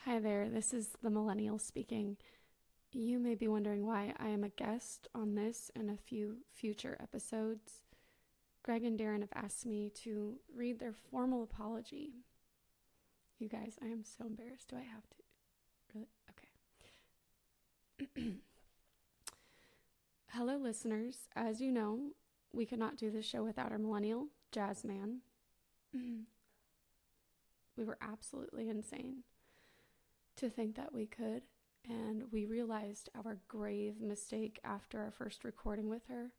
Hi there, this is the millennial speaking. You may be wondering why I am a guest on this and a few future episodes. Greg and Darren have asked me to read their formal apology. You guys, I am so embarrassed. Do I have to? Really? Okay. Hello, listeners. As you know, we could not do this show without our millennial jazz man. We were absolutely insane to think that we could, and we realized our grave mistake after our first recording with her.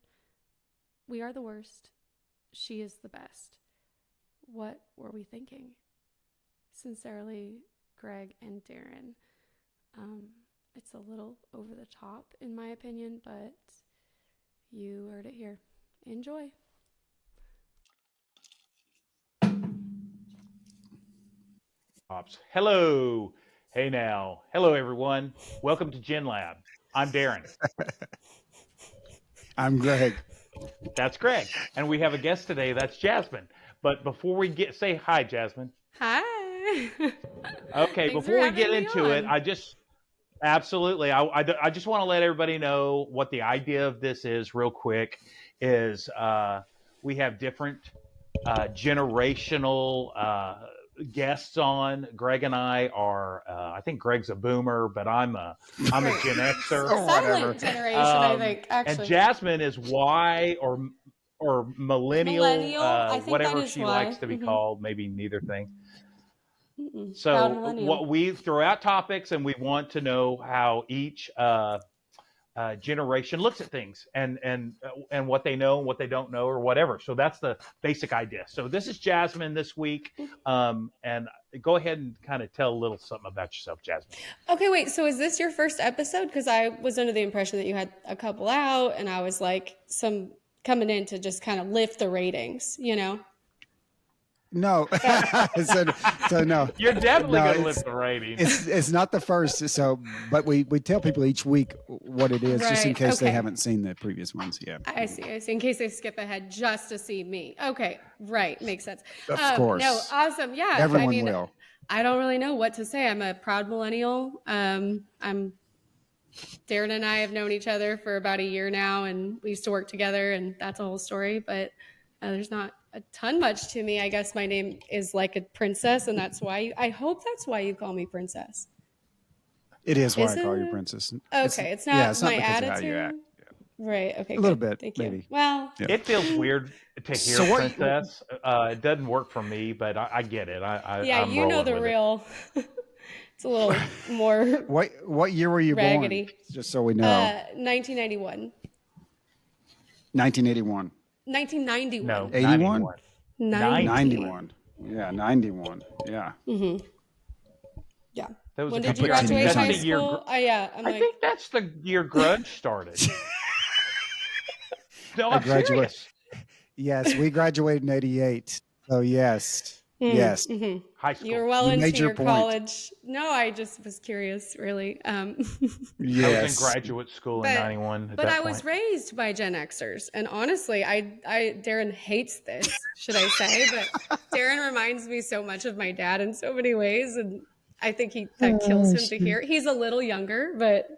We are the worst. She is the best. What were we thinking? Sincerely, Greg and Darren. It's a little over the top, in my opinion, but you heard it here. Enjoy. Hello. Hey now. Hello, everyone. Welcome to Gen Lab. I'm Darren. I'm Greg. That's Greg. And we have a guest today. That's Jasmine. But before we say hi, Jasmine. Hi. Okay, before we get into it, I just absolutely. I just want to let everybody know what the idea of this is real quick is we have different generational guests on. Greg and I are I think Greg's a boomer, but I'm a Gen Xer. Silent generation, I think, actually. And Jasmine is Y or millennial, I think whatever that is she Y. likes to be called, maybe neither thing. Proud So millennial. we throw out topics and we want to know how each generation looks at things and what they know and what they don't know or whatever. So that's the basic idea. So this is Jasmine this week. And go ahead and kind of tell a little something about yourself, Jasmine. Okay, wait. So is this your first episode? Because I was under the impression that you had a couple out, and I was like some coming in to just kind of lift the ratings, you know? No, so no. You're definitely going to lift the ratings. It's not the first. So, but we tell people each week what it is, just in Right, case they okay. haven't seen the previous ones. Yeah, I see. In case they skip ahead just to see me. Okay, right. Makes sense. of course. No, awesome. Yeah. Everyone will. I don't really know what to say. I'm a proud millennial. Darren and I have known each other for about a year now, and we used to work together, and that's a whole story. But there's not a ton much to me. I guess my name is like a princess, and that's why I hope that's why you call me princess. It is why Is I call you it? princess. Okay, it's not it's not my because attitude. of how you act. Right. Okay. A little good. bit, Thank you. maybe. Well, Yeah. It feels weird to hear So what- princess. It doesn't work for me, but I get it. yeah, I'm you know the rolling with real. It's a little more What year were you raggedy. born? Just so we know. 1991. 1981. 1991. No, 81? 91. 91. Yeah, 91. Yeah. Mm-hmm. Yeah. That was When a did good you year. I think graduate that's high the year school? Yeah. I'm I like, think that's the year grunge started. No, I I'm graduated. serious. Yes, we graduated in 88. So yes. Yes. Mm-hmm. High school. You were well You into made your your point. college. No, I just was curious, really. Yes. I was in graduate school in 91 at But that I point. was raised by Gen Xers, and honestly, Darren hates this, should I say? But Darren reminds me so much of my dad in so many ways, and I think that kills him to hear. He's a little younger, but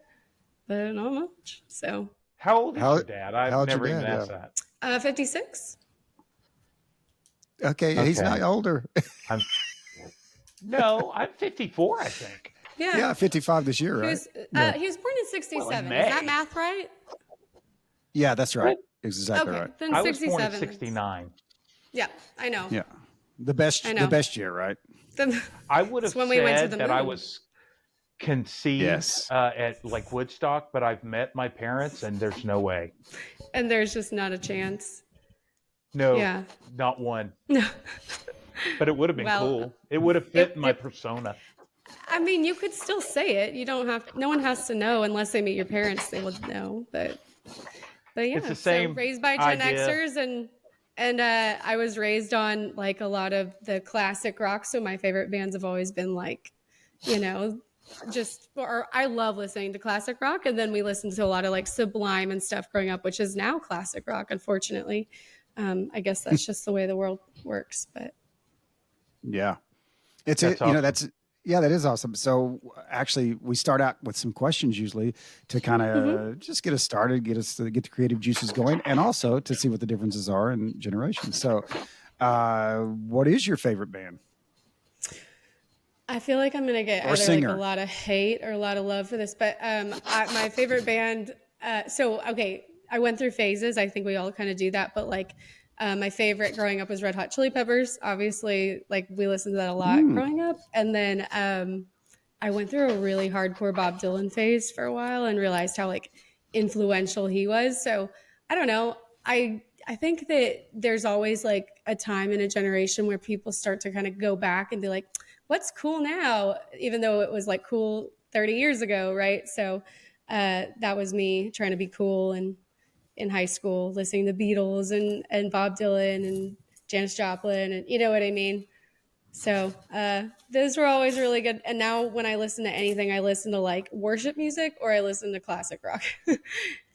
not much. So, How old is How- your dad? I've how's your never even dad? asked that. 56. Okay, he's not older. No, I'm 54, I think. Yeah, 55 this year, He right? was, Yeah. he was born in 67. Well, in Is May. that math right? Yeah, that's right. What? Exactly Okay, right. then I was 67. born in 69. Yeah, I know. Yeah. The best year, right? I would have It's when we went to said the that I moon. was conceived Yes. at like Woodstock, but I've met my parents and there's no way. And there's just not a chance. No, Yeah. not one. No. But it would have been Well, cool. It would have fit my it- persona. I mean, you could still say it. You don't have. No one has to know unless they meet your parents. They would know. But yeah. It's the same So raised by Gen idea. Xers, and I was raised on like a lot of the classic rock. So my favorite bands have always been like, I love listening to classic rock, and then we listened to a lot of like Sublime and stuff growing up, which is now classic rock, unfortunately. I guess that's just the way the world works. But Yeah. It's That's you know awesome. Yeah, that is awesome. So actually, we start out with some questions usually to kind of just get us started, get the creative juices going, and also to see what the differences are in generations. So, what is your favorite band? I feel like I'm going to get Or either singer? like a lot of hate or a lot of love for this, but my favorite band. Okay, I went through phases. I think we all kind of do that, but like my favorite growing up was Red Hot Chili Peppers. Obviously, like we listened to that a lot growing up, and then I went through a really hardcore Bob Dylan phase for a while and realized how like influential he was. So I don't know. I think that there's always like a time in a generation where people start to kind of go back and be like, what's cool now, even though it was like cool 30 years ago, right? So that was me trying to be cool and in high school, listening to Beatles and Bob Dylan and Janis Joplin, and you know what I mean? So those were always really good. And now when I listen to anything, I listen to like worship music or I listen to classic rock.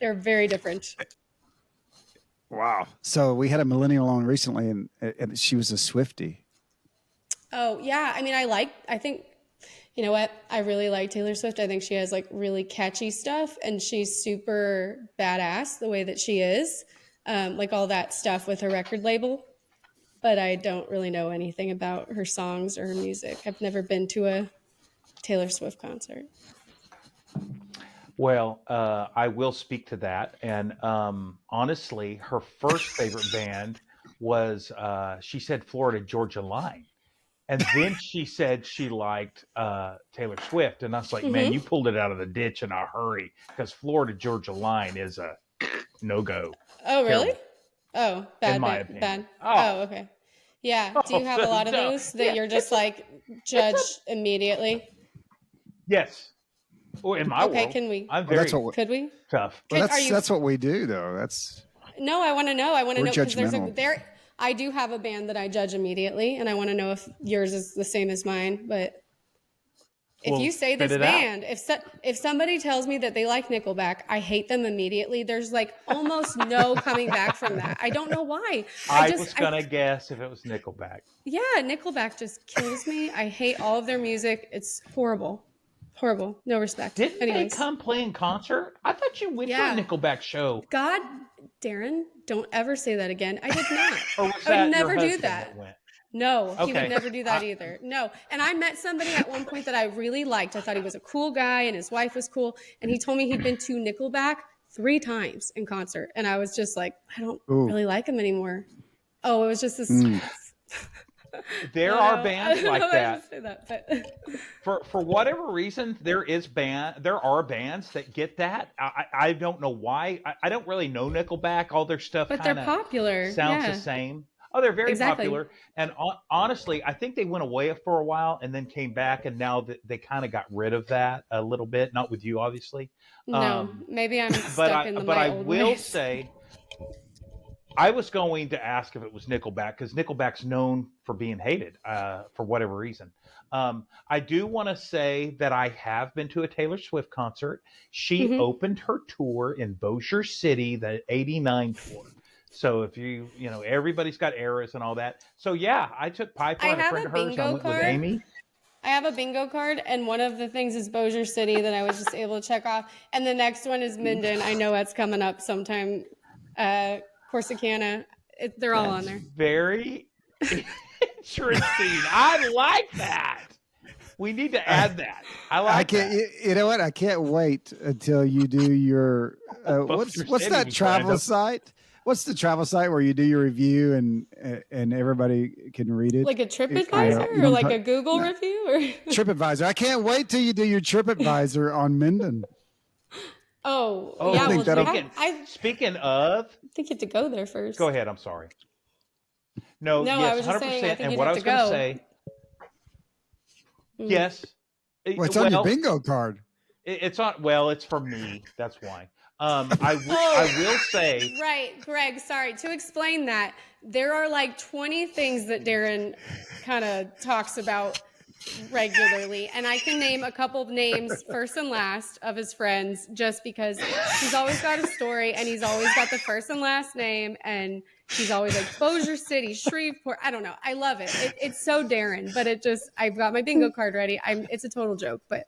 They're very different. Wow. So we had a millennial on recently, and she was a Swiftie. Oh, yeah. I mean, I think, you know what? I really like Taylor Swift. I think she has like really catchy stuff and she's super badass the way that she is. Like all that stuff with her record label. But I don't really know anything about her songs or her music. I've never been to a Taylor Swift concert. Well, I will speak to that. And honestly, her first favorite band was, she said Florida Georgia Line. And then she said she liked Taylor Swift. And I was like, man, you pulled it out of the ditch in a hurry because Florida Georgia Line is a no-go. Oh, really? Terrible. Oh, bad. In my opinion. Bad. Oh, okay. Yeah. Do you have a lot of those that you're just like judge immediately? Yes. Well, in my world, can we? I'm very could we? tough. Well, that's what we do, though. No, I want to know. I want to know because judgmental. I do have a band that I judge immediately, and I want to know if yours is the same as mine. But if you say this band, if somebody tells me that they like Nickelback, I hate them immediately. There's like almost no coming back from that. I don't know why. I was gonna guess if it was Nickelback. Yeah, Nickelback just kills me. I hate all of their music. It's horrible. Horrible. No respect. Didn't they come play in concert? I thought you went to a Nickelback show. God, Darren, don't ever say that again. I did not. Or was that I would never your do that. No, he would never do that either. No. And I met somebody at one point that I really liked. I thought he was a cool guy and his wife was cool. And he told me he'd been to Nickelback 3 times in concert. And I was just like, I don't really like him anymore. Oh, it was just this... There are bands like that. For whatever reason, there are bands that get that. I don't know why. I don't really know Nickelback. All their stuff, but they're popular. Sounds the same. Oh, they're very popular. And honestly, I think they went away for a while and then came back, and now they kind of got rid of that a little bit. Not with you, obviously. No, maybe I'm stuck in the But I old will ways. say. I was going to ask if it was Nickelback because Nickelback's known for being hated for whatever reason. I do want to say that I have been to a Taylor Swift concert. She opened her tour in Bossier City, the '89 tour. So if you know, everybody's got eras and all that. So yeah, I took Piper and a friend of hers. I went with Amy. I have a bingo card, and one of the things is Bossier City that I was just able to check off. And the next one is Minden. I know that's coming up sometime. Corsicana, they're all on there. Very interesting. I like that. We need to add that. I can't. That. You know what? I can't wait until you do your. What's that travel site? What's the travel site where you do your review and everybody can read it? Like a TripAdvisor or like a Google review or TripAdvisor. I can't wait till you do your TripAdvisor on Minden. Oh, yeah. Speaking of, I think you have to go there first. Go ahead. I'm sorry. No, yes, I was just 100%. Saying, and what I was going to say, yes. Well, it's on your bingo card. It's on. Well, it's for me. That's why. I will say. Right, Greg. Sorry to explain that. There are like 20 things that Darren kind of talks about regularly, and I can name a couple of names first and last of his friends just because he's always got a story and he's always got the first and last name, and he's always like Bossier City, Shreveport. I don't know. I love it. It's so Darren, but I've got my bingo card ready. It's a total joke, but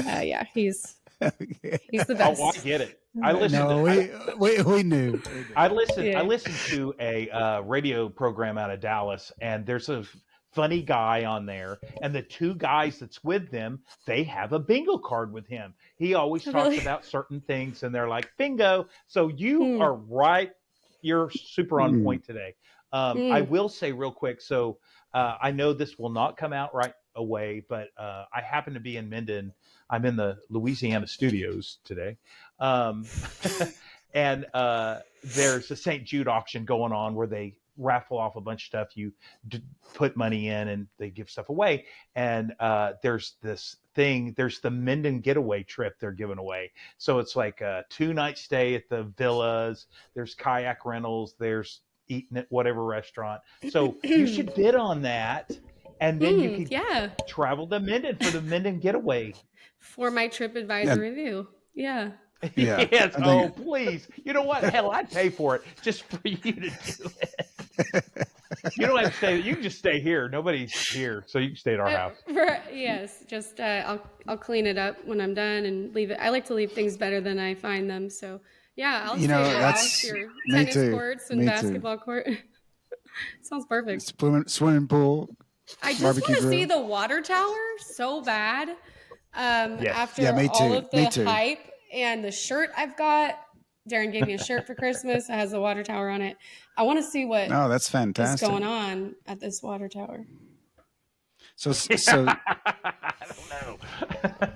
yeah, he's the best. Oh, I get it. I listened. No, we knew. I listened. Yeah. I listened to a radio program out of Dallas, and there's a funny guy on there, and the two guys that's with them, they have a bingo card with him. He always talks Really? about certain things, and they're like bingo. So you are right. You're super on point today. I will say real quick. So I know this will not come out right away, but I happen to be in Minden. I'm in the Louisiana studios today. And there's a St. Jude auction going on where they raffle off a bunch of stuff. You put money in and they give stuff away. And there's this thing, there's the Minden getaway trip they're giving away. So it's like a 2-night stay at the villas. There's kayak rentals. There's eating at whatever restaurant. So you should bid on that. And then you can travel to Minden for the Minden getaway. For my TripAdvisor review. Yeah. Yeah. Yes. Oh, please. You know what? Hell, I'd pay for it just for you to do it. You don't have to stay. You can just stay here. Nobody's here, so you can stay at our house. Yes. Just I'll clean it up when I'm done and leave it. I like to leave things better than I find them. So yeah, I'll stay at your house, your tennis courts and basketball court. Sounds perfect. Swimming pool. I just want to see the water tower so bad. After all of the hype and the shirt I've got, Darren gave me a shirt for Christmas. It has the water tower on it. I want to see what that's fantastic. is going on at this water tower. So I don't know.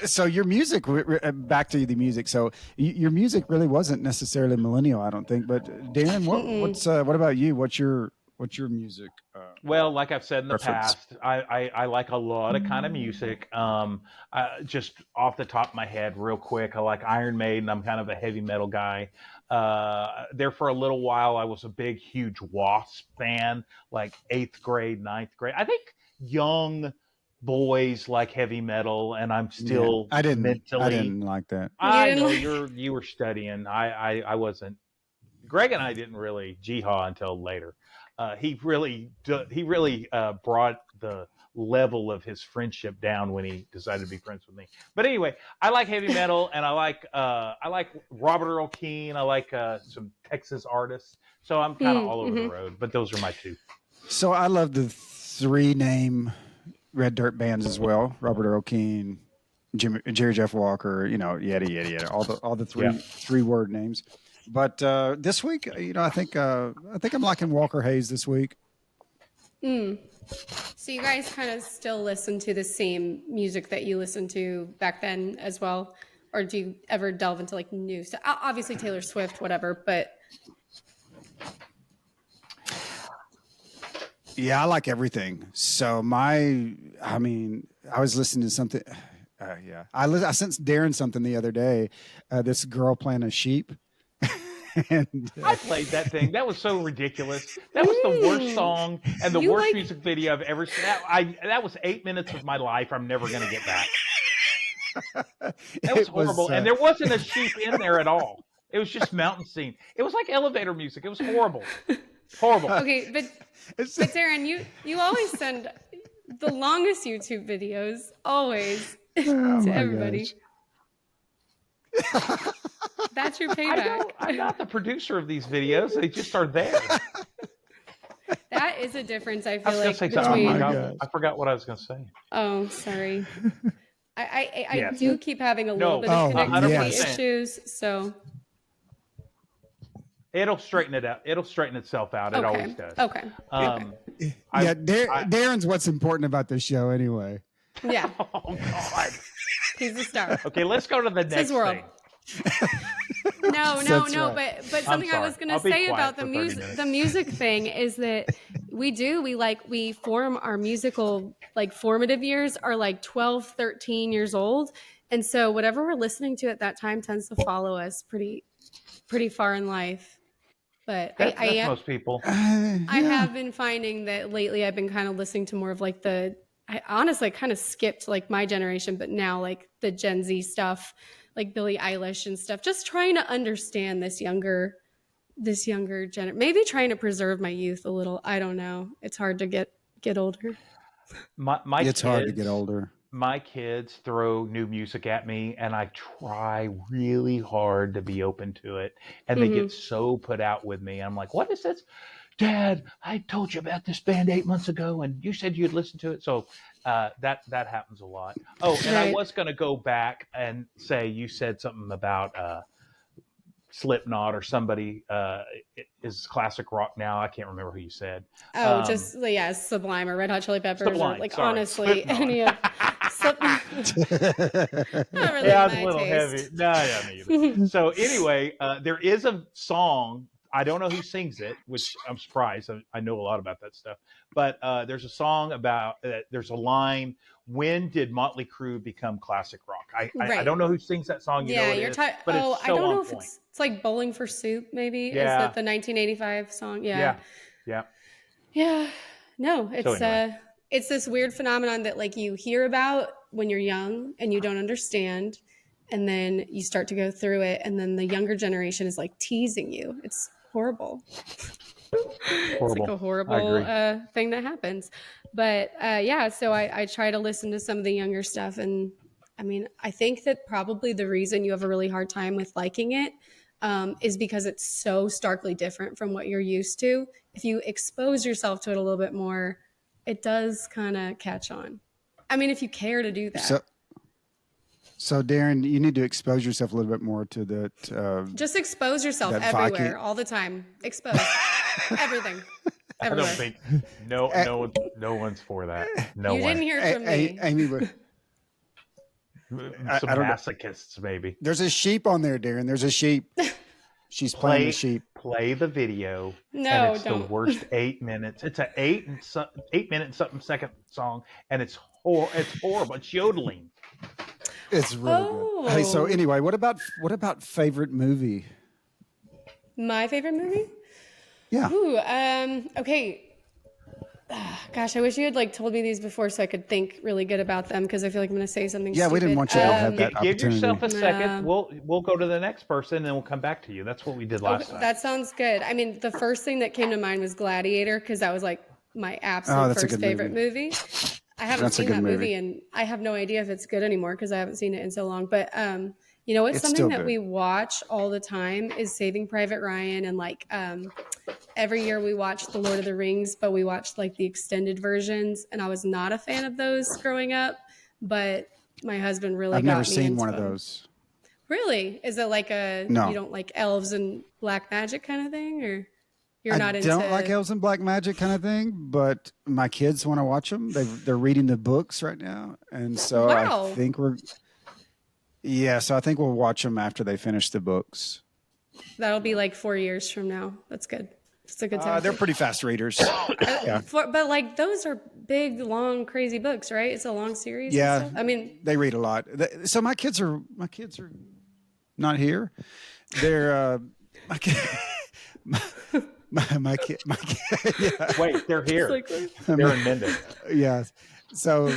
So your music, back to the music. So your music really wasn't necessarily millennial, I don't think. But Darren, what about you? What's your music? Well, like I've said in the preference? past, I like a lot of kind of music. Just off the top of my head, real quick, I like Iron Maiden. I'm kind of a heavy metal guy. There for a little while, I was a big, huge Wasp fan, like 8th grade, 9th grade. I think young boys like heavy metal, and I'm still I didn't mentally. like that. I know you were studying. I wasn't. Greg and I didn't really jihad until later. He really brought the level of his friendship down when he decided to be friends with me. But anyway, I like heavy metal, and I like Robert Earl Keen. I like some Texas artists. So I'm kind of all over the road. But those are my two. So I love the 3-name Red Dirt bands as well. Robert Earl Keen, Jerry Jeff Walker. Yada yada yada. All the three word names. But this week, I think I'm liking Walker Hayes this week. So you guys kind of still listen to the same music that you listened to back then as well, or do you ever delve into like new stuff? Obviously Taylor Swift, whatever, but yeah, I like everything. So I was listening to something. I sent Darren something the other day. This girl playing a sheep. And I played that thing. That was so ridiculous. That was the worst song and the worst music video I've ever seen. That was 8 minutes of my life I'm never going to get back. That was horrible. And there wasn't a sheep in there at all. It was just mountain scene. It was like elevator music. It was horrible. Horrible. Okay, but Darren, you always send the longest YouTube videos, always, to everybody. That's your payback. I'm not the producer of these videos. They just are there. That is a difference, I feel like. I forgot what I was going to say. Oh, sorry. I do keep having a little bit of connectivity issues, so. It'll straighten it out. It'll straighten itself out. It always does. Okay. Darren's what's important about this show anyway. Yeah. Oh, God. He's the star. Okay, let's go to the next thing. No, but something I was going to say about the music thing is that we form our musical, like, formative years are like 12, 13 years old. And so whatever we're listening to at that time tends to follow us pretty far in life. But That's most people. I have been finding that lately I've been kind of listening to more of like I honestly kind of skipped like my generation, but now like the Gen Z stuff, like Billie Eilish and stuff, just trying to understand this younger generation, maybe trying to preserve my youth a little. I don't know. It's hard to get older. It's hard to get older. My kids throw new music at me, and I try really hard to be open to it, and they get so put out with me. I'm like, what is this? Dad, I told you about this band 8 months ago, and you said you'd listen to it. So that happens a lot. Oh, and I was going to go back and say, you said something about Slipknot or somebody is classic rock now. I can't remember who you said. Sublime or Red Hot Chili Peppers. Sublime, or like sorry, honestly, Slipknot. any of Slipknot. Not really Yeah, my it's a little taste. heavy. No, yeah, me either. So anyway, there is a song. I don't know who sings it, which I'm surprised. I know a lot about that stuff. But there's a song about, there's a line, when did Motley Crue become classic rock? I don't know who sings that song. You know what it is, but it's so I don't know on if point. it's like Bowling for Soup, maybe. Yeah. Is that the 1985 song? Yeah. No, it's So anyway. It's this weird phenomenon that like you hear about when you're young and you don't understand, and then you start to go through it, and then the younger generation is like teasing you. It's horrible. It's like a horrible thing that happens. But so I try to listen to some of the younger stuff, and I mean, I think that probably the reason you have a really hard time with liking it is because it's so starkly different from what you're used to. If you expose yourself to it a little bit more, it does kind of catch on. I mean, if you care to do that. So Darren, you need to expose yourself a little bit more to that. Just expose yourself everywhere, all the time. Expose everything. Everywhere. I don't think no one's for that. No you one. Didn't hear from me. Amy, some masochists, maybe. There's a sheep on there, Darren. There's a sheep. She's playing the sheep. Play the video. No, and it's don't. the worst 8 minutes. It's an 8 minute something second song, and it's horrible. It's yodeling. It's really good. Hey, so anyway, what about favorite movie? My favorite movie? Yeah. Ooh, okay. Gosh, I wish you had like told me these before so I could think really good about them, because I feel like I'm going to say something stupid. We didn't want you to have that opportunity. Give yourself a second. We'll go to the next person, and then we'll come back to you. That's what we did last time. That sounds good. I mean, the first thing that came to mind was Gladiator, because that was like my absolute first favorite movie. I haven't seen that movie, and I have no idea if it's good anymore because I haven't seen it in so long. But you know, it's something that we watch all the time is Saving Private Ryan, and like every year we watch The Lord of the Rings, but we watched like the extended versions, and I was not a fan of those growing up, but my husband really got me into them. I've never seen one of those. Really? Is it like you don't like elves and black magic kind of thing, or you're not into? I don't like elves and black magic kind of thing, but my kids want to watch them. They're reading the books right now, and so I think so I think we'll watch them after they finish the books. That'll be like 4 years from now. That's good. It's a good time. They're pretty fast readers. But like those are big, long, crazy books, right? It's a long series. Yeah. And stuff. I mean, they read a lot. So my kids are not here. They're my kid. Yeah. Wait, they're here. They're in Minden. Yes. So,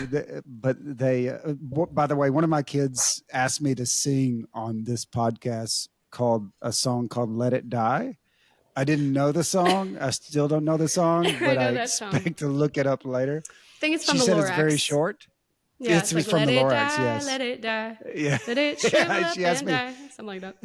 by the way, one of my kids asked me to sing on this podcast a song called "Let It Die." I didn't know the song. I still don't know the song, but I expect to look it up later. I think it's from the Lorax. She said it's very short. Yeah, it's like, from the Lorax, yes. Let it die. Yeah. Let it shrivel up and die. Something like that.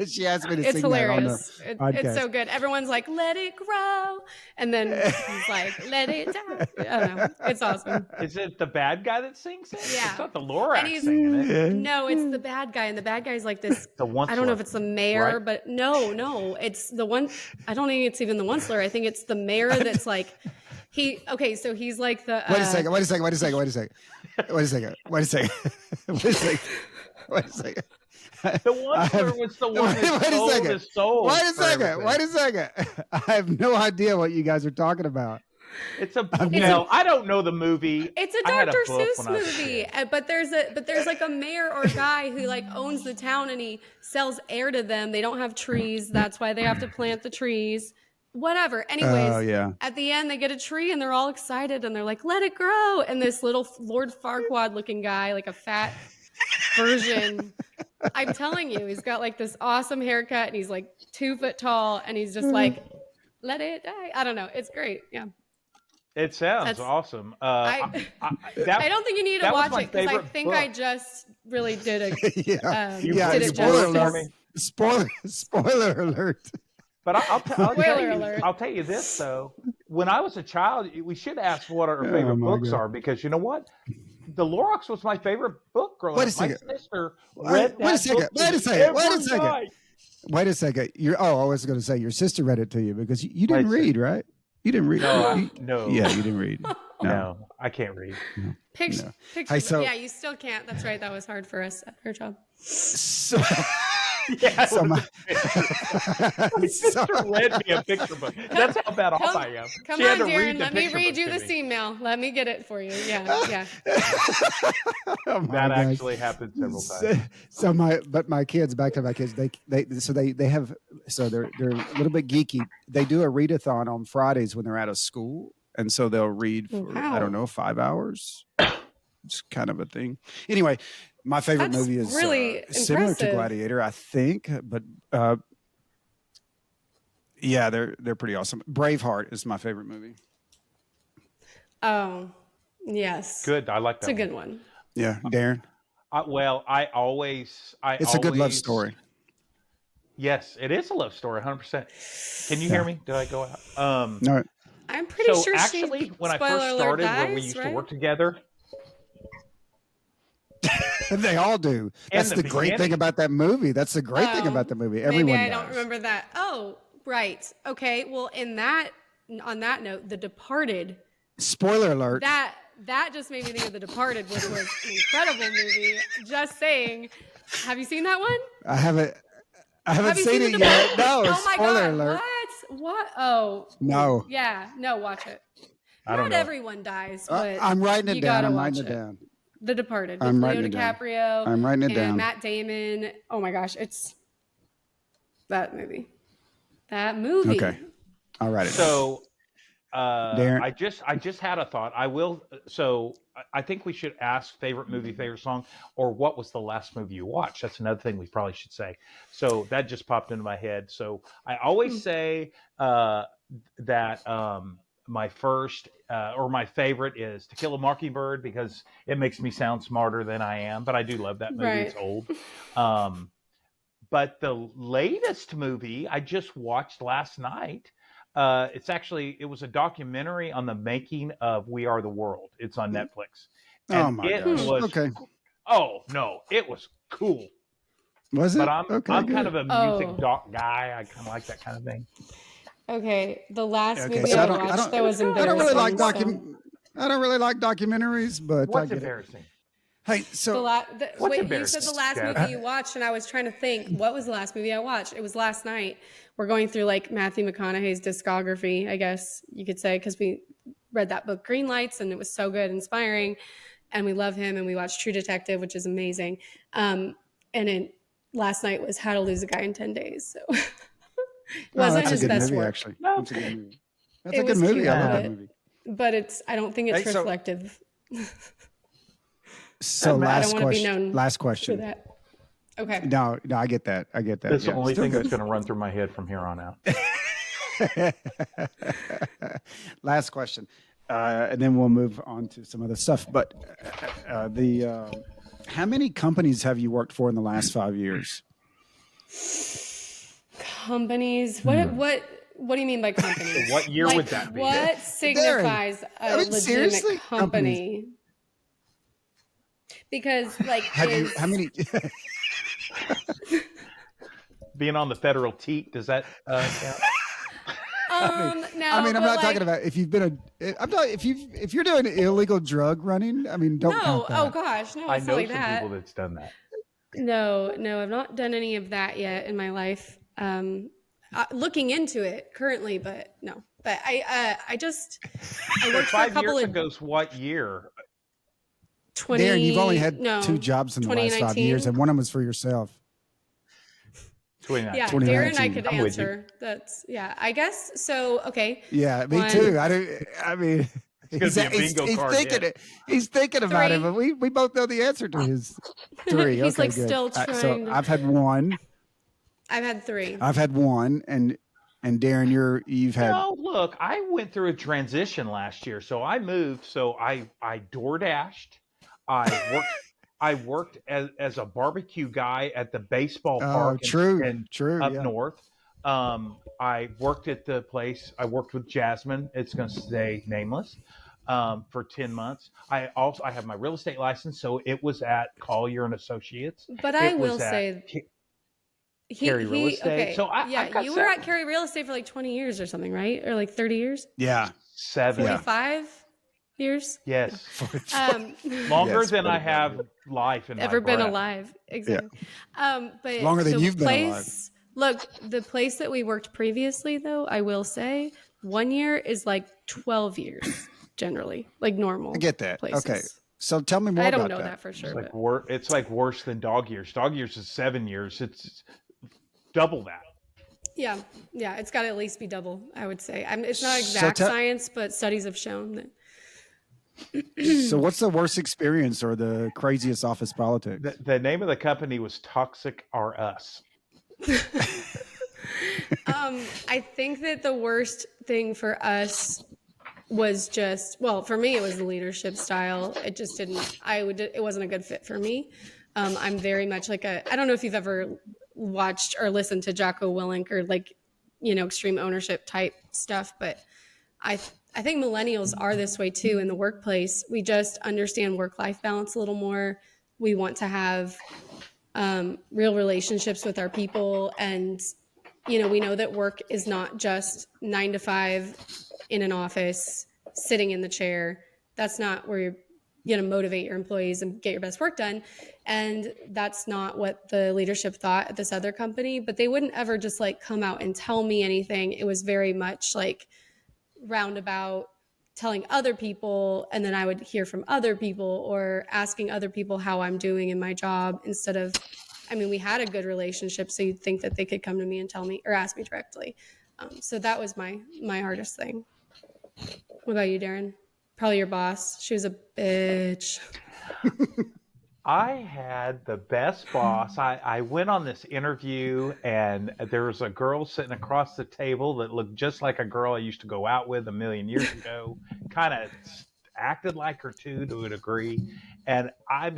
she asked me to sing hilarious. That on the podcast. It's so good. Everyone's like, let it grow. And then he's like, let it die. I don't know. It's awesome. Is it the bad guy that sings it? Yeah. It's not the Lorax singing it. No, it's the bad guy. And the bad guy's like this. The Onceler. I don't know if it's the mayor, right? But no. It's the one. I don't think it's even the Onceler. I think it's the mayor that's like, so he's like the. Wait a second. The Onceler was the one that sold his soul. Wait a second. I have no idea what you guys are talking about. It's I don't know the movie. It's a I had Dr. book when Seuss I was a movie, kid. but there's like a mayor or guy who like owns the town and he sells air to them. They don't have trees, that's why they have to plant the trees. Whatever. Anyways, yeah. at the end they get a tree and they're all excited and they're like, "Let it grow!" And this little Lord Farquaad looking guy, like a fat version. I'm telling you, he's got like this awesome haircut and he's like 2 foot tall and he's just like, "Let it die." I don't know. It's great. Yeah. It sounds awesome. I don't think you need to watch it because I think I just really did a did it spoiler justice. alert. Spoiler alert. But I'll tell you this though. When I was a child, we should ask what our favorite books are, because you know what? The Lorax was my favorite book growing up. My sister read that book. Wait a second. I was going to say your sister read it to you because you didn't read, right? You didn't read. No. Yeah, you didn't read. No, I can't read. No. Pictures. Hey, yeah, you still can't. That's right. That was hard for us at her job. So, my sister read me a picture book. That's how bad off I am. Come on, Darren. Let me read you this email. Let me get it for you. Yeah. That actually happened several times. So my kids, back to my kids, they're a little bit geeky. They do a readathon on Fridays when they're out of school, and so they'll read for I don't know 5 hours. It's kind of a thing. Anyway, my favorite movie is really similar to Gladiator, I think, but yeah, they're pretty awesome. Braveheart is my favorite movie. Oh, yes. Good. I like that. It's a good one. Yeah, Darren. It's a good love story. Yes, it is a love story, 100%. Can you hear me? Did I go out? No. I'm pretty sure. Actually, when I first started, when we used to work together. They all do. That's the great thing about that movie. That's the great thing about the movie. Everyone maybe I does. don't remember that. Oh, right. Okay. Well, on that note, The Departed. Spoiler alert. That just made me think of The Departed, which was an incredible movie. Just saying. Have you seen that one? I haven't seen it yet. No, oh my spoiler God. alert. What? Oh. No. Yeah. No, watch it. Not everyone dies, but I'm writing it down. I'm writing it down. The Departed I'm with writing Leo it down. DiCaprio. I'm writing it down. And Matt Damon. Oh my gosh, it's that movie. Okay, I'll write it down. So, Darren? I just had a thought. I will. So, I think we should ask favorite movie, favorite song, or what was the last movie you watched? That's another thing we probably should say. So that just popped into my head. So I always say that. My first or my favorite is To Kill a Mockingbird, because it makes me sound smarter than I am. But I do love that movie. Right. It's old. But the latest movie I just watched last night, it was a documentary on the making of We Are the World. It's on Netflix. Oh my gosh. Okay. Oh no, it was cool. Was it? But I'm kind of a music Oh. guy. I kind of like that kind of thing. Okay, the last movie so I watched that was embarrassing. I don't really like documentaries, but What's embarrassing? Hey, so you said the last movie you watched, and I was trying to think, what was the last movie I watched? It was last night. We're going through like Matthew McConaughey's discography, I guess you could say, because we read that book Green Lights, and it was so good, inspiring, and we love him, and we watched True Detective, which is amazing. Last night was How to Lose a Guy in 10 Days. So wasn't his best work. Actually. That's a good movie. That's a good movie. Cute, I love that movie. But I don't think it's reflective. So last question. Last For question. that. Okay. No, I get that. That's the only thing that's going to run through my head from here on out. Last question, and then we'll move on to some other stuff. But how many companies have you worked for in the last 5 years? Companies? What do you mean by companies? What year would that be? What signifies a legitimate company? Because how many? Being on the federal teat, does that count? No. I'm not talking about if you've been if you're doing illegal drug running. I mean, don't count that. Oh gosh, no. I It's know not like some that. people that's done that. No, I've not done any of that yet in my life. Looking into it currently, but no. But I So worked for a 5 couple years of ago's what year? 20. Darren, you've only had no, 2 jobs in the last 5 years, 2019. and one of them was for yourself. 2019. Yeah, 2019. Darren, I could I'm with you. answer. That's I guess so. Okay, Yeah, me one, too. I mean, It's going to be a bingo he's card thinking hit. it. He's thinking about it, 3. but we both know the answer to his 3. He's Okay, like good. still So trying to. I've had 1. I've had 3. I've had 1, and Darren, you've had. No, look, I went through a transition last year. So I moved. So I door dashed. I worked as a barbecue guy at the baseball Oh, park true, and up yeah. north. I worked at the place. I worked with Jasmine. It's going to stay nameless. For 10 months. I have my real estate license, so it was at Collier and Associates. But I It will was at say Carry Real Estate. okay. So I've got you were at Carry Real Estate for like 20 years or something, right? Or like 30 years? Yeah. 7. 45 years? Yes. Um, Longer Yes, than I 45, have life in ever my been breath. alive. Exactly. But Longer than you've been alive. Look, the place that we worked previously, though, I will say 1 year is like 12 years generally, like normal. I get that. Places. Okay. So tell me more I about don't know that. that for sure. It's like worse than dog years. Dog years is 7 years. It's double that. Yeah. It's got to at least be double, I would say. It's not exact science, but studies have shown that. So what's the worst experience or the craziest office politics? The name of the company was Toxic R Us. I think that the worst thing for us was for me, it was the leadership style. It just it wasn't a good fit for me. I'm very much like I don't know if you've ever watched or listened to Jocko Willink or extreme ownership type stuff, but I think millennials are this way too in the workplace. We just understand work-life balance a little more. We want to have real relationships with our people. And, we know that work is not just 9 to 5 in an office, sitting in the chair. That's not where you're going to motivate your employees and get your best work done. And that's not what the leadership thought at this other company, but they wouldn't ever just come out and tell me anything. It was very much roundabout, telling other people, and then I would hear from other people or asking other people how I'm doing in my job instead of, we had a good relationship, so you'd think that they could come to me and tell me or ask me directly. So that was my hardest thing. What about you, Darren? Probably your boss. She was a bitch. I had the best boss. I went on this interview, and there was a girl sitting across the table that looked just like a girl I used to go out with a million years ago, kind of acted like her too, to a degree. And I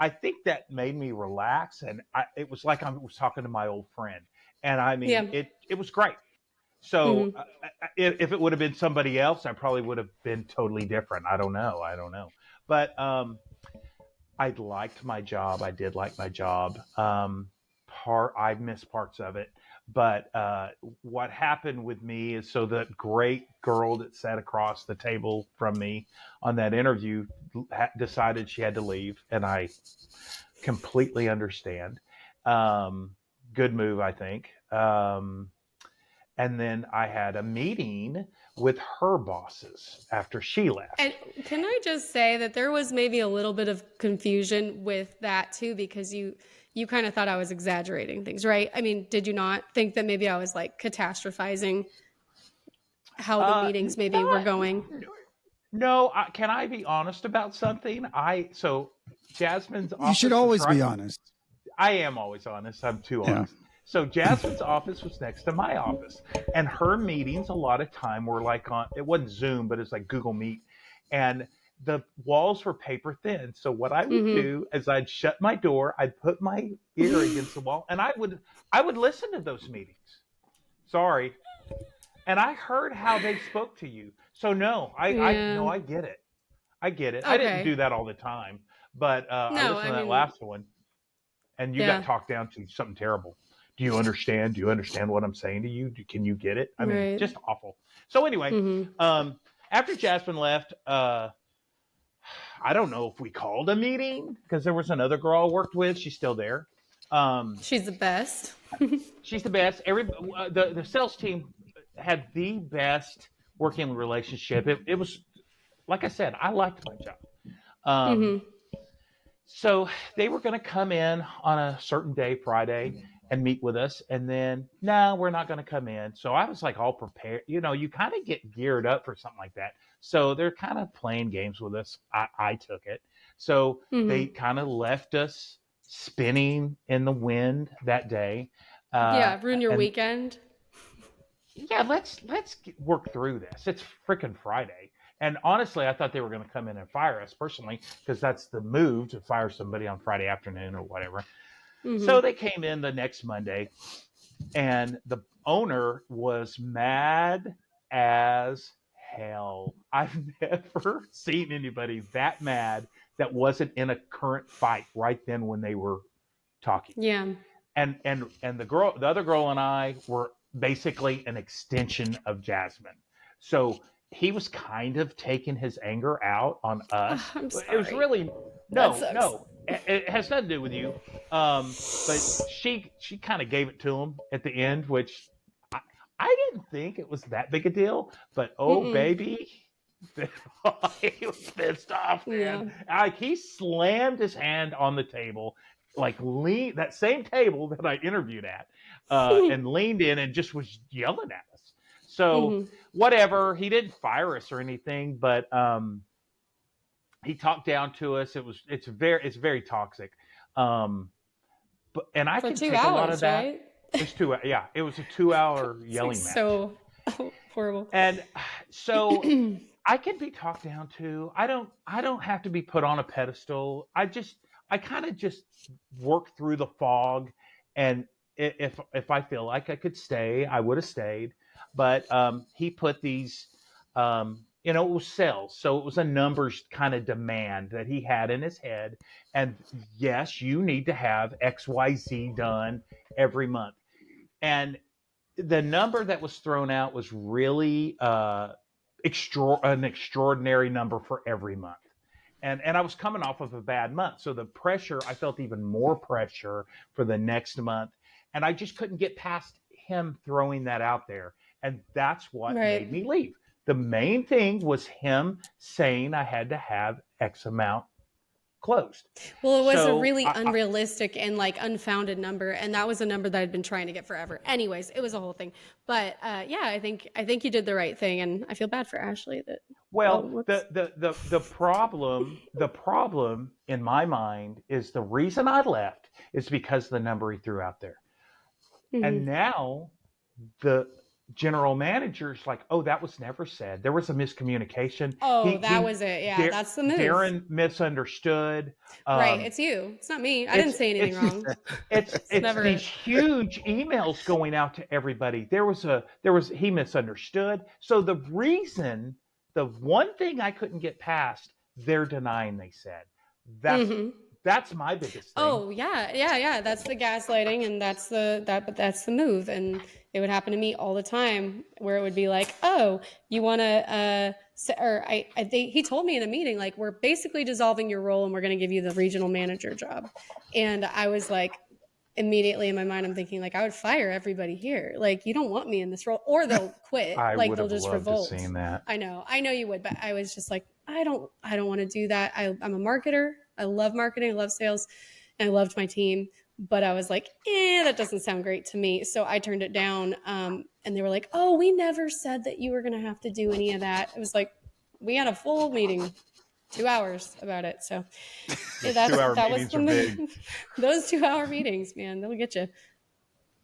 think that made me relax, and it was like I was talking to my old friend. And it was great. So if it would have been somebody else, I probably would have been totally different. I don't know. But I liked my job. I did like my job. I missed parts of it. But what happened with me is, so that great girl that sat across the table from me on that interview decided she had to leave, and I completely understand. Good move, I think. And then I had a meeting with her bosses after she left. And can I just say that there was maybe a little bit of confusion with that too, because you kind of thought I was exaggerating things, right? Did you not think that maybe I was catastrophizing how the meetings maybe were going? No, can I be honest about something? So Jasmine's office. You should always be honest. I am always honest. I'm too honest. So Jasmine's office was next to my office, and her meetings a lot of time were it wasn't Zoom, but it's like Google Meet, and the walls were paper thin. So what I would do is I'd shut my door, I'd put my ear against the wall, and I would listen to those meetings. Sorry. And I heard how they spoke to you. So no, I get it. I get it. Okay. I didn't do that all the time, but I listened to that last one, and you got talked down to something terrible. Do you understand? Do you understand what I'm saying to you? Can you get it? Just awful. So anyway, after Jasmine left, I don't know if we called a meeting, because there was another girl I worked with. She's still there. She's the best. She's the best. The sales team had the best working relationship. It was, like I said, I liked my job. Mm-hmm. So they were going to come in on a certain day, Friday, and meet with us. And then, no, we're not going to come in. So I was like all prepared. You kind of get geared up for something like that. So they're kind of playing games with us. I took it. So they Mm-hmm. kind of left us spinning in the wind that day. Yeah, ruin your And weekend. yeah, let's work through this. It's freaking Friday. And honestly, I thought they were going to come in and fire us personally, because that's the move, to fire somebody on Friday afternoon or whatever. Mm-hmm. So they came in the next Monday, and the owner was mad as hell. I've never seen anybody that mad that wasn't in a current fight right then when they were talking. Yeah. And the other girl and I were basically an extension of Jasmine. So he was kind of taking his anger out on Oh, us. I'm It was sorry. really That no, sucks. no. It has nothing to do with you. But she kind of gave it to him at the end, which I didn't think it was that big a deal. But oh Mm-mm. baby, he was pissed off, Yeah. man. Like he slammed his hand on the table, like that same table that I interviewed at, and leaned in and just was yelling at us. So Mm-hmm. whatever, he didn't fire us or anything, but he talked down to us. It's very toxic. Um, and I For can two take a lot of hours, that. right? It's 2. Yeah, it was a 2-hour It's like yelling match. so horrible. And so I can be talked down to. I don't have to be put on a pedestal. I kind of just work through the fog, and if I feel like I could stay, I would have stayed. But he put these, it was sales, so it was a numbers kind of demand that he had in his head. And yes, you need to have XYZ done every month. And the number that was thrown out was really an extraordinary number for every month. And I was coming off of a bad month, so the pressure, I felt even more pressure for the next month, and I just couldn't get past him throwing that out there, and that's what made Right. me leave. The main thing was him saying I had to have X amount closed. Well, it was a So really unrealistic and like unfounded number, and that was a number that I'd been trying to get forever. Anyways, it was a whole thing. But yeah, I think you did the right thing, and I feel bad for Ashley that. Well, Well, what's the problem in my mind is the reason I left is because of the number he threw out there. mm-hmm. And now the general manager's like, "Oh, that was never said. There was a miscommunication. Oh, that He was it. Yeah, that's the move. Darren misunderstood." Right. Um, It's you. It's not me. I didn't it's say anything it's wrong. it's It's it's never these it. huge emails going out to everybody. There was he misunderstood. So the one thing I couldn't get past, they're denying they said. That's Mm-hmm. that's my biggest thing. Oh yeah. That's the gaslighting, and but that's the move. And it would happen to me all the time, where it would be like, oh, you want to, or I think he told me in a meeting, like, we're basically dissolving your role, and we're going to give you the regional manager job. And I was like, immediately in my mind, I'm thinking, like, I would fire everybody here. Like, you don't want me in this role, or they'll quit. I Like, would they'll have just loved to revolt. seen that. I know you would, but I was just like, I don't want to do that. I'm a marketer. I love marketing. I love sales, and I loved my team. But I was like, that doesn't sound great to me. So I turned it down. And they were like, oh, we never said that you were going to have to do any of that. It was like, we had a full meeting, 2 hours about it. So yeah, 2-hour that was meetings are big. those 2-hour meetings, man, they'll get you.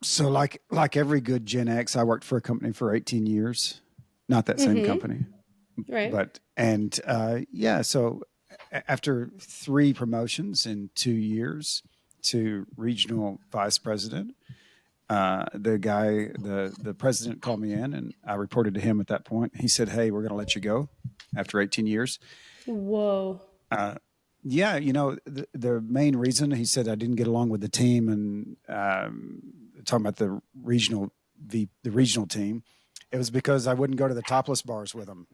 So like every good Gen X, I worked for a company for 18 years, not that same company, Right. but, and so after 3 promotions in 2 years to regional vice president, the president called me in, and I reported to him at that point. He said, "Hey, we're going to let you go after 18 years." Whoa. Yeah, the main reason, he said, I didn't get along with the team, and talking about the regional team, it was because I wouldn't go to the topless bars with them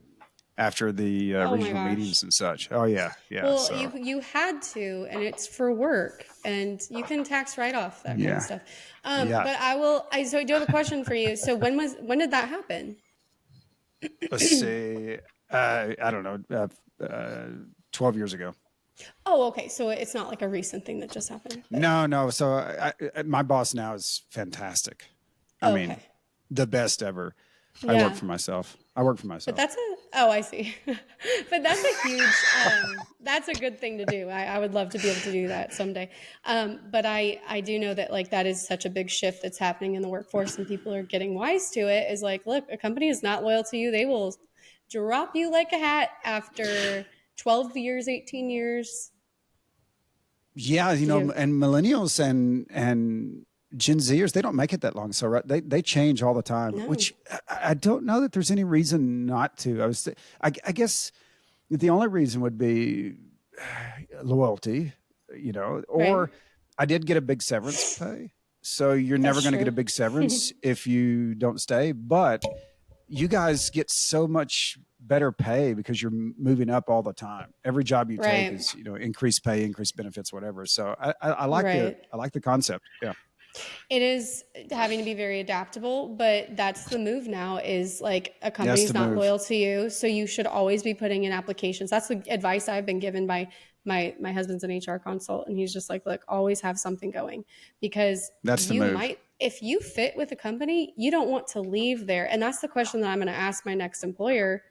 after the regional meetings and such. Oh yeah. Well, so. you had to, and it's for work, and you can tax write off that kind of stuff. Yeah. But so I do have a question for you. So when did that happen? Let's see. I don't know. 12 years ago. Oh, okay. So it's not like a recent thing that just happened. But... No. So my boss now is fantastic. I mean, Okay. the best ever. Yeah. I work for myself. But I see. But that's a huge, that's a good thing to do. I would love to be able to do that someday. But I do know that like that is such a big shift that's happening in the workforce, and people are getting wise to it. Is like, look, a company is not loyal to you. They will drop you like a hat after 12 years, 18 years. Yeah, and millennials and Gen Zers, they don't make it that long. So right, they change all the time, No. which I don't know that there's any reason not to. I guess the only reason would be loyalty, or Right. I did get a big severance pay. So you're never going to get a big severance if you don't stay. But you guys get so much better pay because you're moving up all the time. Every job you take is, increased pay, increased benefits, whatever. So I like the concept. Yeah. It is having to be very adaptable, but that's the move now is like a company's not loyal to you. So you should always be putting in applications. That's the advice I've been given by my husband's an HR consult. And he's just like, look, always have something going, because if you fit with a company, you don't want to leave there. And that's the question that I'm going to ask my next employer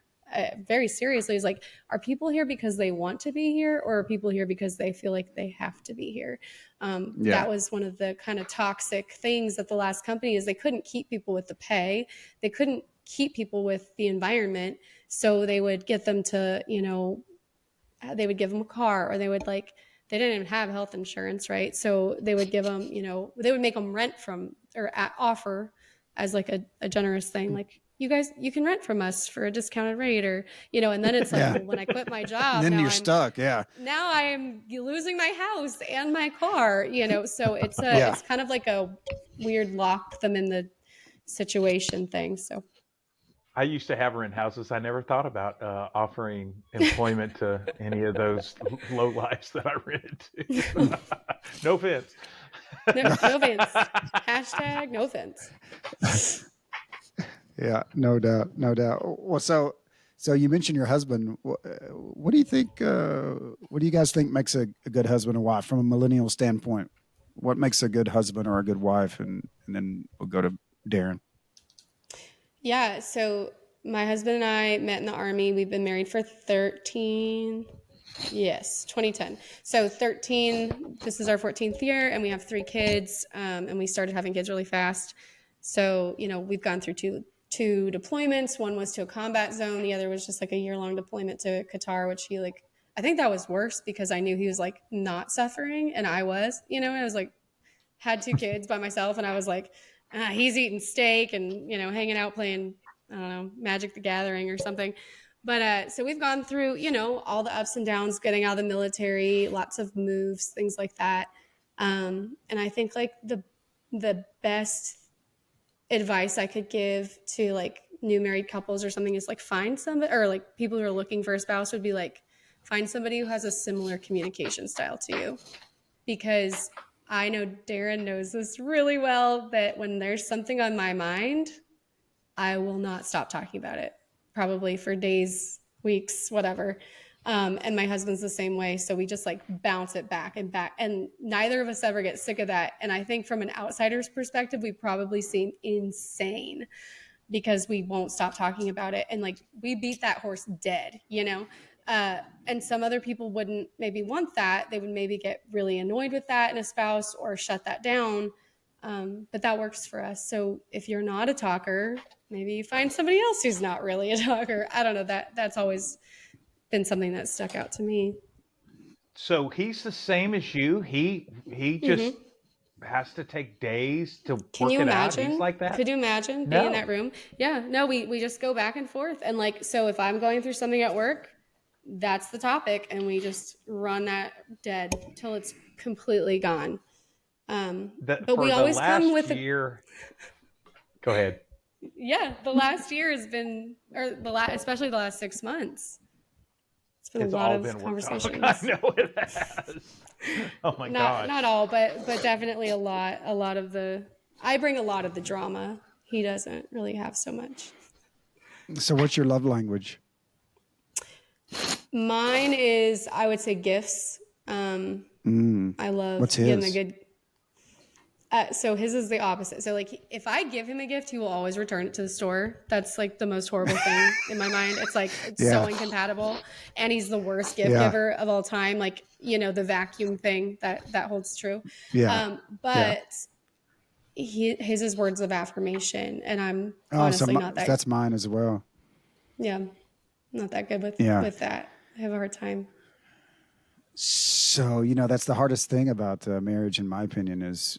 very seriously is like, are people here because they want to be here, or are people here because they feel like they have to be here? That was one of the kind of toxic things at the last company is they couldn't keep people with the pay. They couldn't keep people with the environment. So they would get them to, they would give them a car, or they didn't even have health insurance, right? So they would give them, they would make them rent from or offer as like a generous thing. Like, you guys, you can rent from us for a discounted rate, or, and then it's like, well, when I quit my job, then you're stuck. Yeah. Now I'm losing my house and my car, so it's kind of like a weird lock them in the situation thing. So I used to have rent houses. I never thought about offering employment to any of those low lives that I rented to. No offense. No offense. Hashtag no offense. Yeah, no doubt. Well, so you mentioned your husband. What do you think? What do you guys think makes a good husband and wife from a millennial standpoint? What makes a good husband or a good wife? And then we'll go to Darren. Yeah, so my husband and I met in the Army. We've been married for 2010. So 13, this is our 14th year, and we have 3 kids, and we started having kids really fast. So, we've gone through two deployments. One was to a combat zone. The other was just like a year-long deployment to Qatar, which he I think that was worse because I knew he was like not suffering, and I was, I was like, had 2 kids by myself, and I was like, he's eating steak and, hanging out playing, I don't know, Magic the Gathering or something. But so we've gone through, all the ups and downs, getting out of the military, lots of moves, things like that. And I think like the best advice I could give to like new married couples or something is like find somebody, or like people who are looking for a spouse would be like, find somebody who has a similar communication style to you. Because I know Darren knows this really well, that when there's something on my mind, I will not stop talking about it, probably for days, weeks, whatever. And my husband's the same way. So we just like bounce it back and back. And neither of us ever get sick of that. And I think from an outsider's perspective, we probably seem insane because we won't stop talking about it. And like, we beat that horse dead, and some other people wouldn't maybe want that. They would maybe get really annoyed with that in a spouse or shut that down. But that works for us. So if you're not a talker, maybe you find somebody else who's not really a talker. I don't know, that's always been something that stuck out to me. So he's the same as you. He just has to take days to work it out. He's like that. Could you imagine being in that room? Yeah, no, we just go back and forth. And like, so if I'm going through something at work, that's the topic. And we just run that dead till it's completely gone. But we always come with year. Go ahead. Yeah, the last year has been, especially the last 6 months. It's been a lot of conversations. I know it has. Oh my God. Not all, but definitely a lot. I bring a lot of the drama. He doesn't really have so much. So what's your love language? Mine is, I would say, gifts. I love What's giving a his? good. So his is the opposite. So like, if I give him a gift, he will always return it to the store. That's like the most horrible thing in my mind. It's like, it's so incompatible. And he's the worst gift giver of all time. Like, the vacuum thing that holds true. Yeah. But his is words of affirmation. And I'm Oh, honestly not that. That's mine as well. Yeah. Not that good with that. I have a hard time. So, that's the hardest thing about marriage, in my opinion, is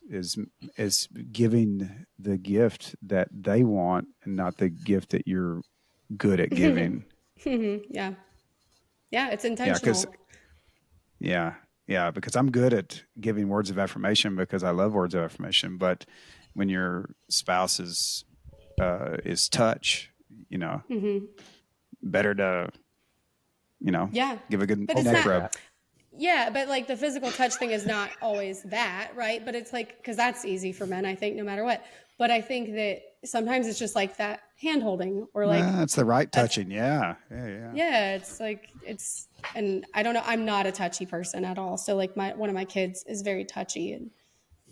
giving the gift that they want and not the gift that you're good at giving. Yeah. Yeah. It's intentional. Because I'm good at giving words of affirmation because I love words of affirmation. But when your spouse is touch, better to, give a good neck rub. Yeah, but like the physical touch thing is not always that, right? But it's like, because that's easy for men, I think, no matter what. But I think that sometimes it's just like that hand holding or like. It's the right touching. Yeah. Yeah, it's like, and I don't know, I'm not a touchy person at all. So like one of my kids is very touchy and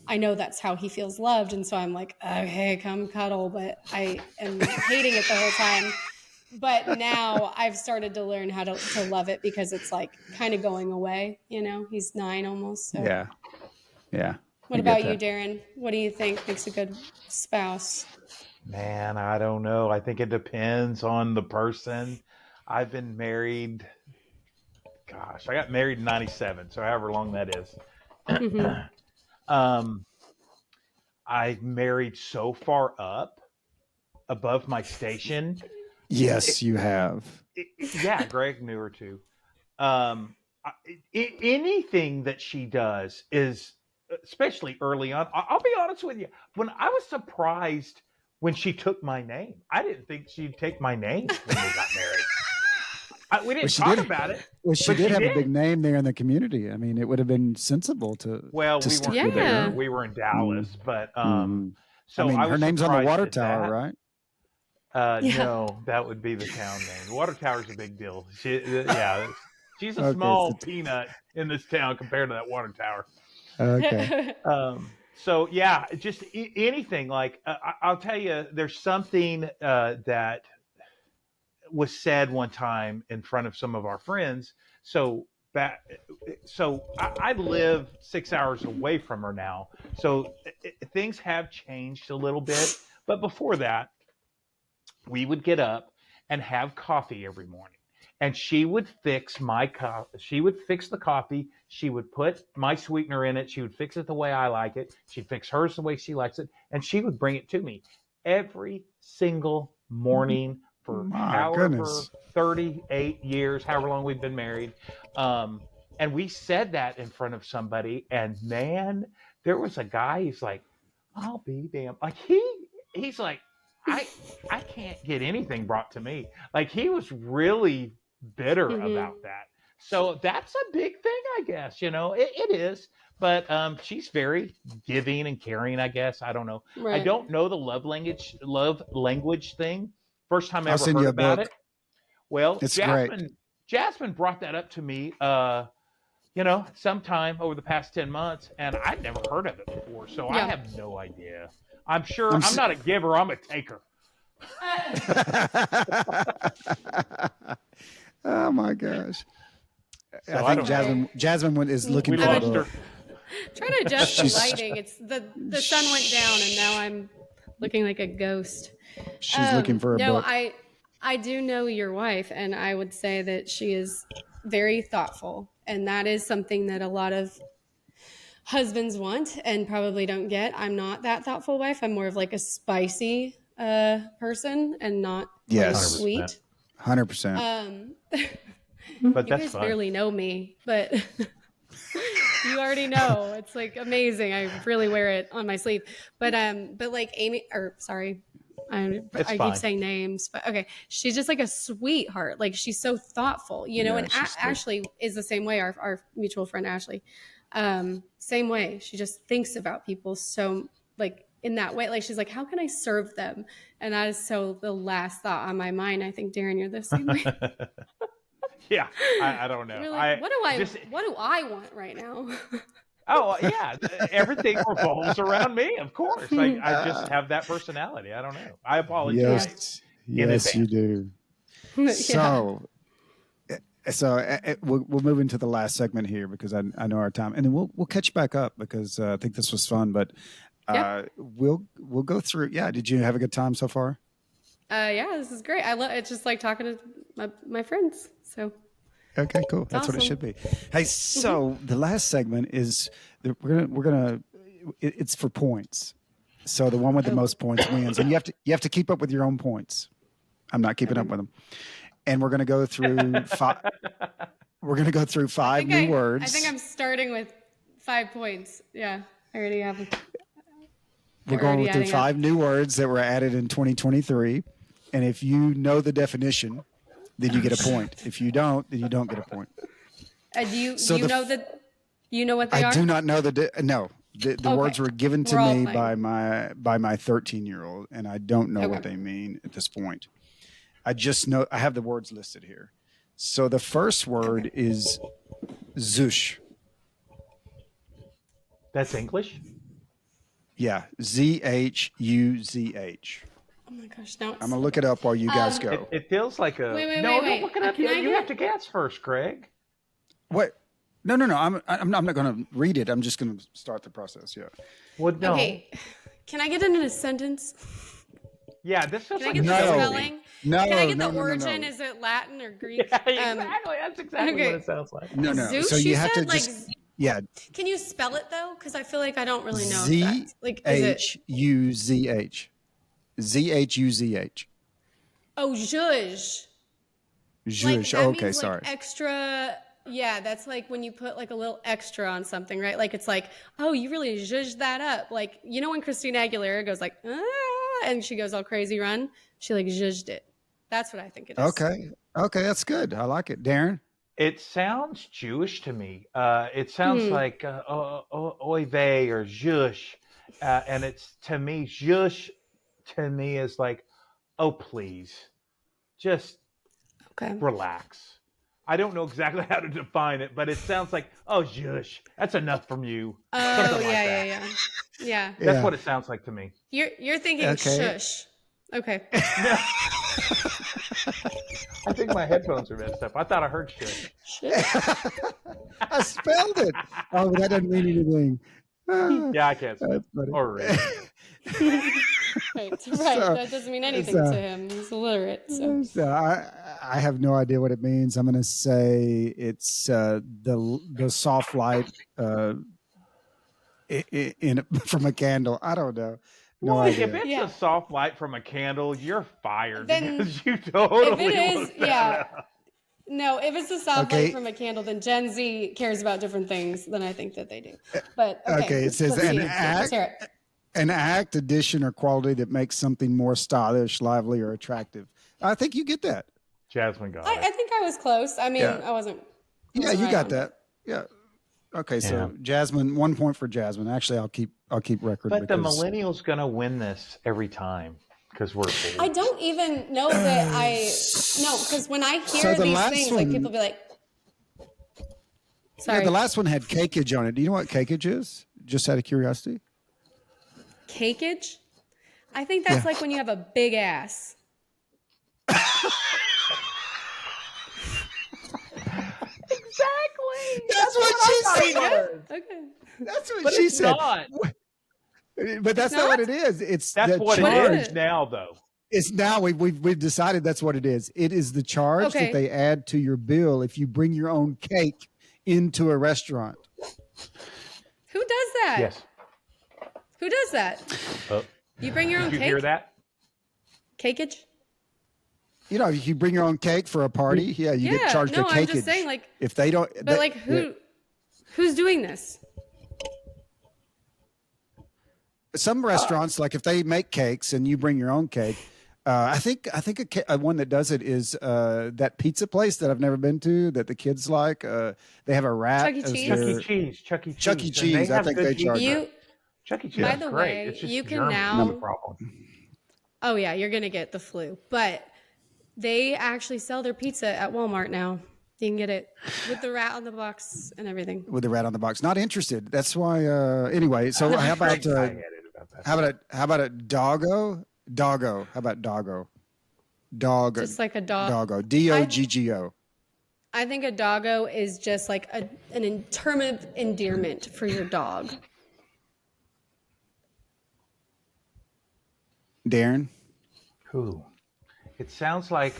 I know that's how he feels loved. And so I'm like, okay, come cuddle. But I am hating it the whole time. But now I've started to learn how to love it because it's like kind of going away. He's 9 almost. So. Yeah. What about you, Darren? What do you think makes a good spouse? Man, I don't know. I think it depends on the person. I've been married. Gosh, I got married in 97, so however long that is. I married so far up above my station. Yes, you have. Yeah, Greg knew her too. Anything that she does is, especially early on, I'll be honest with you. When I was surprised when she took my name, I didn't think she'd take my name when we got married. We didn't talk about it. Well, she did have a big name there in the community. I mean, it would have been sensible to. Well, to we weren't there. We were in Dallas, but so I her name's on the water tower, right? No, that would be the town name. The water tower's a big deal. She's a small peanut in this town compared to that water tower. Okay. So yeah, just anything like I'll tell you, there's something that was said one time in front of some of our friends. So I live 6 hours away from her now. So things have changed a little bit. But before that, we would get up and have coffee every morning. And she would fix my coffee. She would fix the coffee. She would put my sweetener in it. She would fix it the way I like it. She'd fix hers the way she likes it. And she would bring it to me every single morning for however 38 years, however long we've been married. And we said that in front of somebody. And man, there was a guy, he's like, I'll be damned. Like he's like, I can't get anything brought to me. Like he was really bitter about that. So that's a big thing, I guess. It is. But she's very giving and caring, I guess. I don't know. Right. I don't know the love language thing. First time I ever heard about it. Well, Jasmine brought that up to me, sometime over the past 10 months, and I'd never heard of it before. So I have no idea. I'm sure I'm not a giver. I'm a taker. Oh my gosh! So I think Jasmine is looking for her. Trying to adjust the lighting. It's the sun went down, and now I'm looking like a ghost. She's looking for a book. I do know your wife, and I would say that she is very thoughtful, and that is something that a lot of husbands want and probably don't get. I'm not that thoughtful wife. I'm more of like a spicy person and not sweet. 100%. But you guys barely know me, but you already know. It's like amazing. I really wear it on my sleeve. But like Amy, or sorry, I keep saying names, but okay. She's just like a sweetheart. Like she's so thoughtful, and Ashley is the same way. Our mutual friend, Ashley. Same way. She just thinks about people so like in that way. Like, she's like, how can I serve them? And that is so the last thought on my mind. I think, Darren, you're the same way. Yeah, I don't know. You're like, what do I want right now? Oh, yeah. Everything revolves around me, of course. I just have that personality. I don't know. I apologize. Yes, you do. So we'll move into the last segment here because I know our time, and then we'll catch back up because I think this was fun. But we'll go through. Yeah, did you have a good time so far? Yeah, this is great. It's just like talking to my friends. So. Okay, cool. That's awesome. What it should be. Hey, so the last segment is we're gonna it's for points. So the one with the most points wins, and you have to keep up with your own points. I'm not keeping up with them, and we're gonna go through five. We're gonna go through five new words. I think I'm starting with 5 points. Yeah, I already have. We're going through 5 new words that were added in 2023, and if you know the definition, then you get a point. If you don't, then you don't get a point. You know what they are? I do not know the words were given to me by my 13-year-old, and I don't know what they mean at this point. I just know I have the words listed here. So the first word is zush. That's English? Yeah, ZHUZH. Oh my gosh! Now I'm gonna look it up while you guys go. It feels like a. Wait. Don't look it up yet. You have to guess first, Craig. What? No. I'm not gonna read it. I'm just gonna start the process. Yeah. Well, no. Okay. Can I get into a sentence? Yeah, this feels like the spelling. No. Can I get the origin? No. Is it Latin or Greek? Yeah, exactly. That's exactly what it sounds like. No. Zeus, so you have to like, just. Yeah. Can you spell it though? Because I feel like I don't really know. ZHUZH. ZHUZH. Oh, zhuzh. Zhuzh. Like, okay, means, sorry. Like, extra. Yeah, that's like when you put like a little extra on something, right? Like it's like, oh, you really zhuzhed that up. Like, you know when Christina Aguilera goes like, ah, and she goes all crazy run? She like zhuzhed it. That's what I think it is. Okay, that's good. I like it. Darren? It sounds Jewish to me. It sounds like oy vey or zhush. And it's, to me, zhush to me is like, oh, please, just relax. I don't know exactly how to define it, but it sounds like, oh, zhush, that's enough from you. Oh, yeah. That's what it sounds like to me. You're thinking shush. Okay. I think my headphones are messed up. I thought I heard shush. I spelled it. Oh, but that doesn't mean anything. Yeah, I can't spell. Or read. Right. That doesn't mean anything to him. He's illiterate. So I have no idea what it means. I'm going to say it's the soft light from a candle. I don't know. No idea. If it's a soft light from a candle, you're fired because you totally. If it is, No, if it's a soft light from a candle, then Gen Z cares about different things than I think that they do. But it says an act, addition, or quality that makes something more stylish, lively, or attractive. I think you get that. Jasmine got it. I think I was close. I mean, I wasn't. Yeah, you got that. Yeah. Okay, so Jasmine, 1 point for Jasmine. Actually, I'll keep record. But the millennial's gonna win this every time because we're. I don't even know that because when I hear these things, like people be like, "Sorry." Yeah, the last one had cakeage on it. Do you know what cakeage is? Just out of curiosity. Cakeage? I think that's like when you have a big ass. Exactly. That's what she said. Okay. That's what she said. Not. But that's not what it is. That's what it is now, though. It's now we've decided that's what it is. It is the charge that they add to your bill if you bring your own cake into a restaurant. Who does that? Yes. Who does that? You bring your own cake? Did you hear that? Cakeage? You know, if you bring your own cake for a party, you get charged a cakeage. I'm just saying, like, if they don't. But who's doing this? Some restaurants, like if they make cakes and you bring your own cake, I think one that does it is that pizza place that I've never been to that the kids like. They have a rat. Chuck E. Cheese. Chuck E. Cheese. Chuck E. Cheese. I think they charge that. Chuck E. Cheese By is the great. way, It's just you can Germany's now. the problem. Oh yeah, you're gonna get the flu. But they actually sell their pizza at Walmart now. You can get it with the rat on the box and everything. With the rat on the box. Not interested. That's why. Anyway, so how about Greg's high-headed about that. how about a doggo? Doggo. How about doggo? Dog. Just like a dog. Doggo. Doggo. I think a doggo is just like an term of endearment for your dog. Darren. Who? It sounds like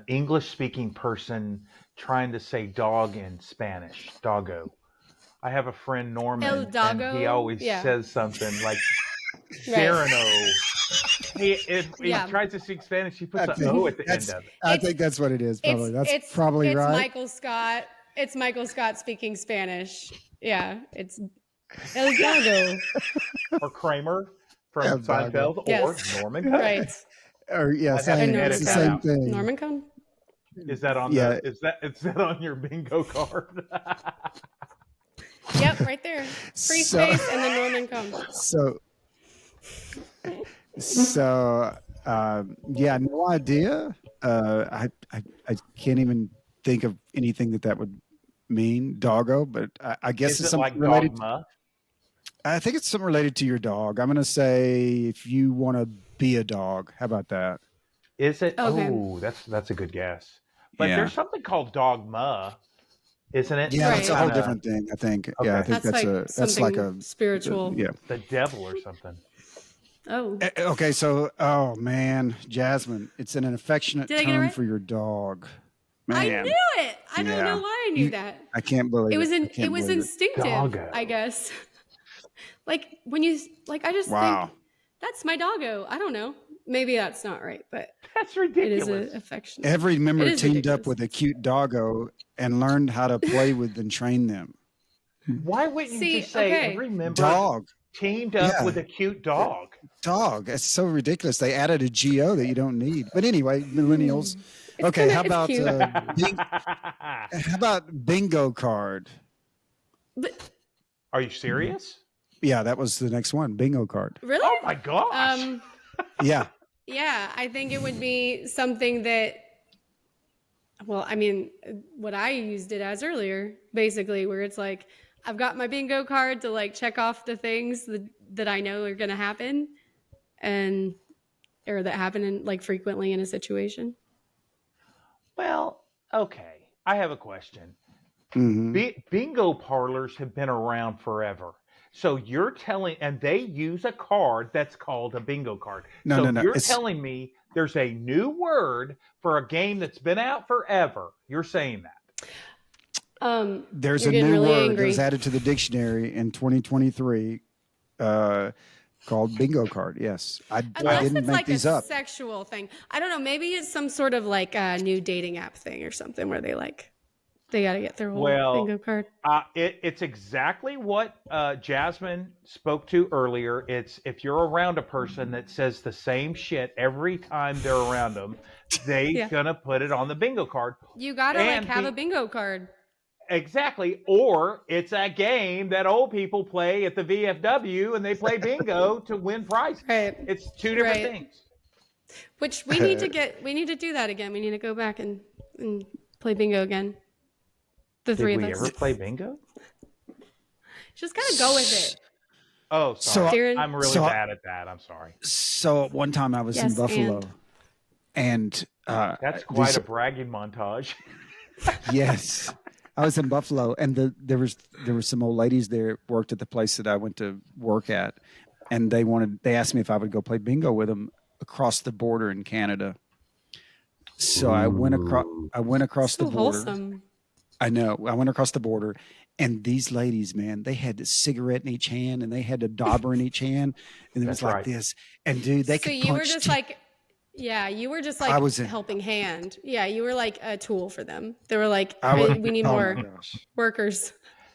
English-speaking person trying to say dog in Spanish. Doggo. I have a friend Norman, El doggo? and he always Yeah. says something like Right. Serrano. If he tries to speak Spanish, he puts an O at the end of it. I think that's what it is. Probably that's probably it's right. Michael Scott. It's Michael Scott speaking Spanish. Yeah, it's El Doggo. Or Kramer from El Seinfeld, Doggo. Yes. or Norman Cohn. Right. Or yeah, I'd have to same, edit it's the that same out. thing. Norman Cohn? Is that on Yeah. is that on your bingo card? Yep, right there. Free So- space and then Norman Cohn. So yeah, no idea. I can't even think of anything that would mean doggo, but I guess Is it's it something like related. dogma? I think it's something related to your dog. I'm gonna say if you want to be a dog, how about that? Is it? Okay. Oh, that's a good guess. But Yeah. there's something called dogma, isn't it? Yeah, that's a Right. whole Kinda different thing. I think. Yeah, I Okay. think That's like something a spiritual. yeah. The devil or something. Oh. Okay, so oh man, Jasmine, it's an affectionate Did I get it term right? for your dog. Man, I knew it. I don't Yeah. know why I knew that. I can't believe It was I in, can't it was believe instinctive, Doggo. I guess. Like when you like I just Wow. think that's my doggo. I don't know. Maybe that's not right, but That's it is ridiculous. a affection. Every member It is teamed ridiculous. up with a cute doggo and learned how to play with and train them. Why wouldn't you See, just say okay. every member Dog, teamed up Yeah. with a cute dog? dog. It's so ridiculous. They added a GO that you don't need. But anyway, millennials. It's Okay, kinda- how it's about cute. how about bingo card? But Are you serious? Yeah, that was the next one. Bingo card. really? Oh my gosh! Yeah. Yeah, I think it would be something that, well, I mean, what I used it as earlier, basically, where it's like, I've got my bingo card to like check off the things that I know are going to happen or that happen in like frequently in a situation. Well, okay. I have a question. Mhm. Bingo parlors have been around forever. So you're telling, and they use a card that's called a bingo card. No, so no. you're It's- telling me there's a new word for a game that's been out forever. You're saying that. There's You're a getting new really word angry. that was added to the dictionary in 2023 called bingo card. Yes. I Unless didn't it's make like these a up. sexual thing. I don't know. Maybe it's some sort of like a new dating app thing or something where they got to get their whole Well, bingo card. It's exactly what Jasmine spoke to earlier. It's if you're around a person that says the same shit every time they're around them, they Yeah. gonna put it on the bingo card. You got to and have the- a bingo card. Exactly. Or it's a game that old people play at the VFW and they play bingo to win prizes. Right. It's two different Right. things. Which we need to do that again. We need to go back and play bingo again. The three Did of we us. ever play bingo? Just kind of go with it. Oh, sorry. Darren- I'm really So- bad at that. I'm sorry. So one time I was in Yes, Buffalo and That's quite a bragging montage. yes. I was in Buffalo and there were some old ladies there that worked at the place that I went to work at, and they asked me if I would go play bingo with them across the border in Canada. So I went across So the border. wholesome. I know. I went across the border, and these ladies, man, they had a cigarette in each hand, and they had a dauber in each hand, and it was That's like right. this. And dude, they So could you punch. were just like, yeah, you were just like I was in- helping hand. Yeah, you were like a tool for them. They were like, I "Hey, was- we need oh more my gosh. workers.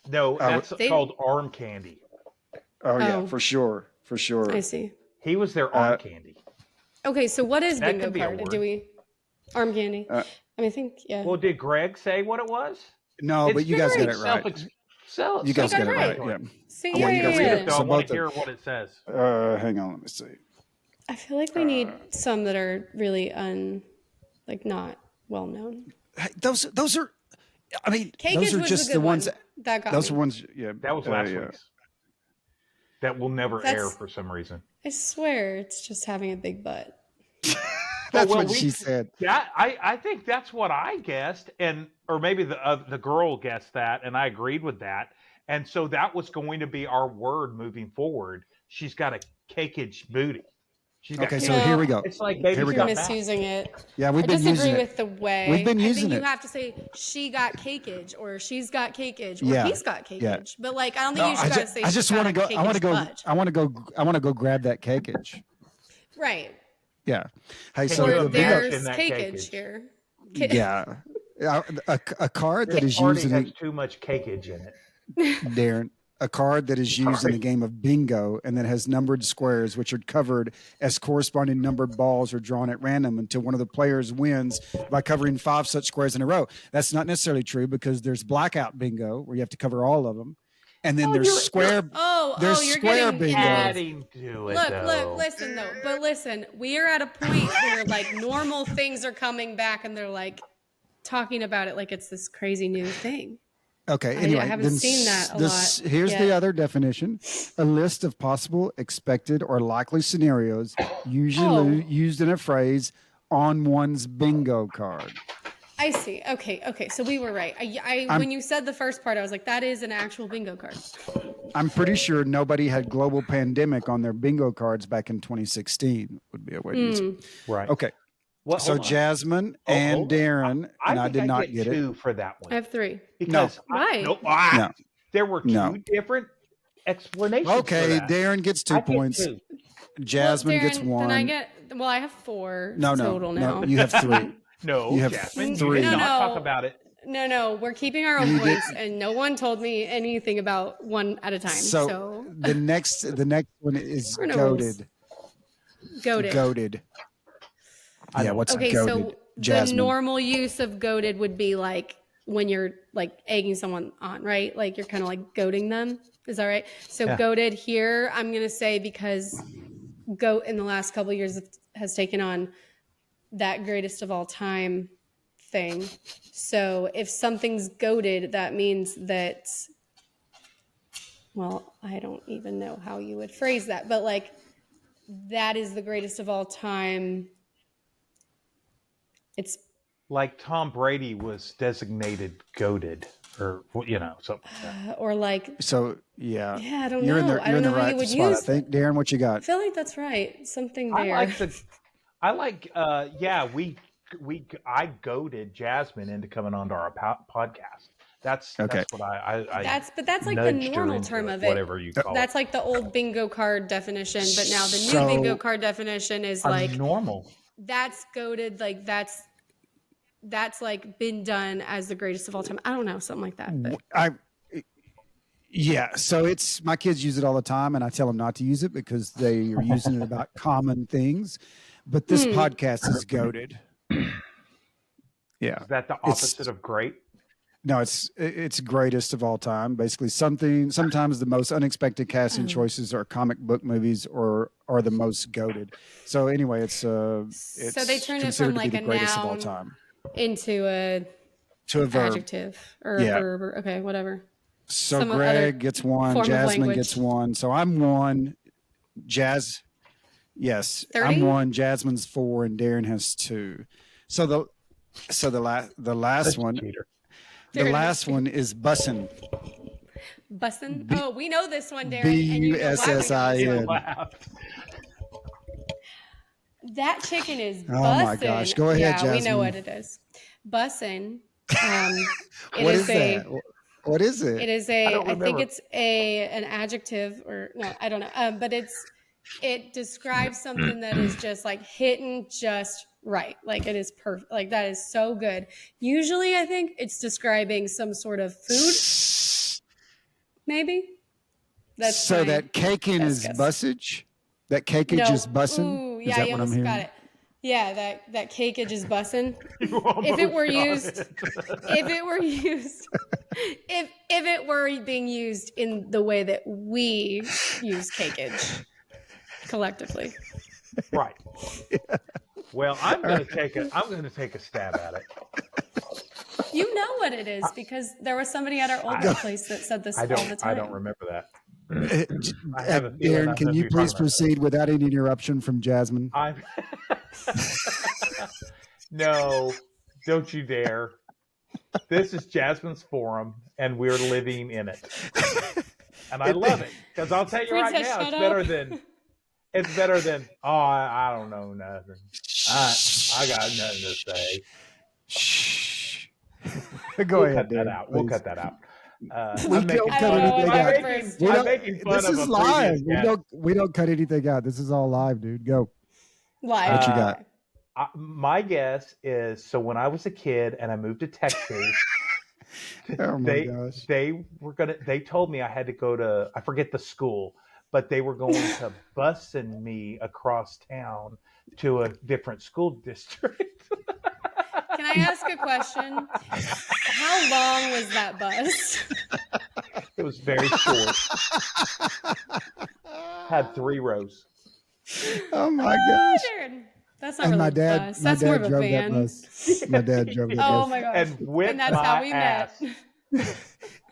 No, that's They- called arm candy. Oh yeah, Oh. for sure, for sure. I see. He was their arm candy. Okay, so what is That bingo could be a card? word. Do we arm candy? I mean, I think yeah. Well, did Greg say what it was? No, but you guys got it right. So You guys got got it it right. right. Yeah. See, I want you you guys read to it get though. so I want both to hear what it says. hang on, let me see. I feel like we need some that are really not well known. Hey, those are. I mean, those Cakeage are was just the good the ones. one. That got Those me. are ones. Yeah, That was last yeah. week's. That will never That's- air for some reason. I swear it's just having a big butt. That's well, what she said. That I think that's what I guessed, or maybe the girl guessed that, and I agreed with that. And so that was going to be our word moving forward. She's got a cakeage booty. She's got Okay, cake- so here we go. It's like Here baby's we You're go. got back. misusing it. Yeah, we've I been disagree using it. with the way. We've been I using think you it. have to say she got cakeage or she's got cakeage or Yeah, he's got cakeage. yeah. But like I don't No, think you should gotta say I just want to go. I want to go. Butt. I want to go. I want to go grab that cakeage. Right. Yeah. Hey, Can so you Or the imagine bingo, there's that cakeage cakeage? here. yeah, a card that This is party used in has a, too much cakeage in it. Darren, a card that is used in Sorry. the game of bingo and that has numbered squares, which are covered as corresponding numbered balls are drawn at random until one of the players wins by covering 5 such squares in a row. That's not necessarily true because there's blackout bingo where you have to cover all of them, and then there's square. There's you're square getting bingo. into Adding to it, Look, listen though. But listen, we are at a point where like normal things are coming back and they're like talking about it like it's this crazy new thing. Okay. Anyway, I haven't then seen that a lot. Here's yet. the other definition: a list of possible, expected, or likely scenarios, usually used in a phrase on one's bingo card. I see. Okay. So we were right. When you said the first part, I was like, that is an actual bingo card. I'm pretty sure nobody had global pandemic on their bingo cards back in 2016. Would be a way to use it. Right. Okay. Well, So hold on. Jasmine and hold on. Darren, and I think did not get get it. 2 for that one. I have 3. Because Why? No. There were 2 No. different explanations. Okay, for that. Darren gets 2 I get points. 2. Jasmine gets Darren, 1. Then I have 4 no, total now. no, you have 3. No, You have Jasmine, 3. You did No. not talk about it. No, we're keeping our own points, and no one told me anything about one at a time. So the next one is We're no rules. goaded. goated. Yeah, what's Okay, goaded? so Jasmine. the normal use of goaded would be like when you're like egging someone on, right? Like you're kind of like goading them. Is that right? So Yeah. goaded here, I'm gonna say because goat in the last couple of years has taken on that greatest of all time thing. So if something's goated, that means that, well, I don't even know how you would phrase that, but like that is the greatest of all time. It's Like Tom Brady was designated goated, or something like that. or like So yeah, I don't you're know. in the, I you're don't in the know how right you would spot. I use think, Darren, what you I got? feel like that's right. Something I there. I goaded Jasmine into coming onto our podcast. That's what I that's like the nudged her normal into term it, of it. whatever you call That's it. like the old bingo card definition, but now the new So- bingo card definition is like normal. that's goated, like that's like been done as the greatest of all time. I don't know, something like that. But Yeah, so it's my kids use it all the time, and I tell them not to use it because they are using it about common things. But this podcast is goaded. Yeah, Is that the opposite of great? no, it's greatest of all time. Basically, sometimes the most unexpected casting choices are comic book movies or are the most goaded. So anyway, it's so they turned it considered from like to a be the greatest of all noun time into a to a verb. adjective or Yeah. a verb or okay, whatever. So some other Greg gets 1, form of Jasmine language. gets 1. So I'm 1. Yes, 30? I'm 1. Jasmine's 4, and Darren has 2. So the last one, Cheater. the Darren last has one is bussin'. Bussin'. Oh, we know this one, Darren. and you know why we know this BUSSIN. one. That chicken is bussin'. Oh my gosh. Go ahead, Yeah, we know Jasmine. what it is. Bussin'. What is that? What is it? It is don't I think remember. it's an adjective or no, I don't know. But it describes something that is just like hitting just right. Like it is perfect. Like that is so good. Usually I think it's describing some sort of food, maybe. That's so my that caking best is guess. bussage? That cakeage No. is bussin'? Ooh, Is yeah, that you what I'm almost hearing? got it. Yeah, that cakeage is bussin'. You almost If it were got used, it. if it were used, if it were being used in the way that we use cakeage collectively. Right. Well, I'm going to take a stab at it. You know what it is because there was somebody at our old workplace that said this all the time. I don't remember that. I have a feeling I Darren, know can who you you're please talking about. proceed without any interruption from Jasmine? No, don't you dare. This is Jasmine's forum, and we're living in it. And I love it because I'll tell you Princess, right now, shut it's better than I don't know nothing. I got nothing to say. Shh. Go ahead, Darren. We'll cut that out. We don't cut anything out. I'm making fun this of is a live. previous We don't cut anything out. This is all live, dude. Go. Live. What you got? My guess is so when I was a kid and I moved to Texas, Oh my gosh. they told me I had to go to, I forget the school, but they were going to busing me across town to a different school district. Can I ask a question? How long was that bus? It was very short. Had 3 rows. Oh my gosh. Darren. That's not really a bus. That's more of a van. My dad drove that bus. Oh my gosh. And that's how we met.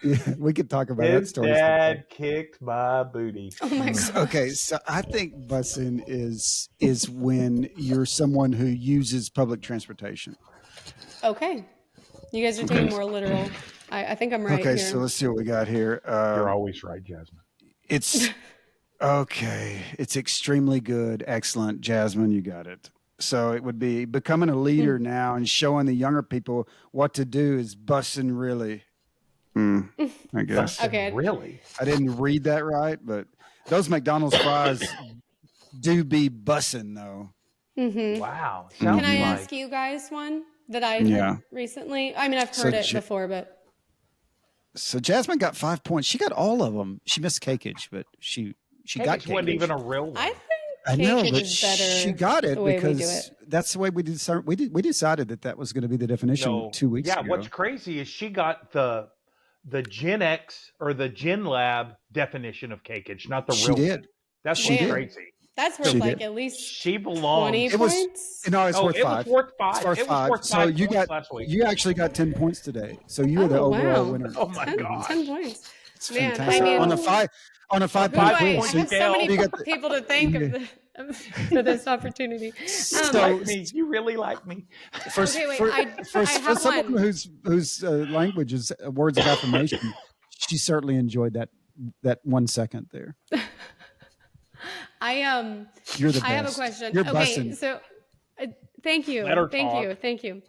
Yeah, we could talk about that story. His dad kicked my booty. Oh my god. Okay, so I think busing is when you're someone who uses public transportation. Okay. You guys are taking more literal. I think I'm right Okay, here. so let's see what we got here. You're always right, Jasmine. It's okay. It's extremely good. Excellent. Jasmine, you got it. So it would be becoming a leader now and showing the younger people what to do is busing really. I guess. Okay. Really? I didn't read that right, but those McDonald's fries do be busing though. Mm-hmm. Wow. Can I ask you guys one that I heard recently? I mean, I've heard it before, but. So Jasmine got 5 points. She got all of them. She missed cakeage, but she got cakeage. Wasn't even a real one. I know, but is better she got it the way because we do it. that's the way we decided. We decided that was going to be the definition 2 weeks ago. Yeah, what's crazy is she got the Gen X or the Gen Lab definition of cakeage, not the real. She did. That's what's crazy. That's worth like at least she belongs. 20 points. It's worth 5. It was worth 5. It's worth It 5. was worth 5 So you got last week. you actually got 10 points today. So you were the overall winner. Oh my god! 10 points. It's Man, fantastic. I mean, on a 5-point quiz. I have so many people to thank for this opportunity. You really like me. For someone whose language is words of affirmation, she certainly enjoyed that 1 second there. You're the best. I have a question. You're okay, bussin'. so thank you. Thank you.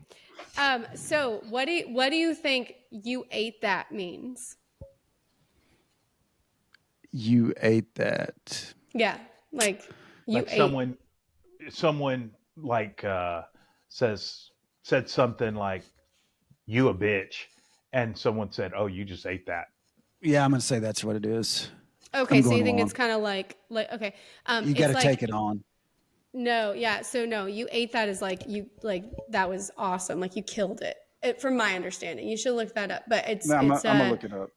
So what do you think "you ate that" means? You ate that. Yeah, like you ate. Someone like said something like "you a bitch," and someone said, "Oh, you just ate that." Yeah, I'm gonna say that's what it is. Okay, so you think it's kind of like okay. You got to take it on. No, yeah. So no, you ate that is like that was awesome. Like you killed it. From my understanding, you should look that up. But I'm gonna look it up.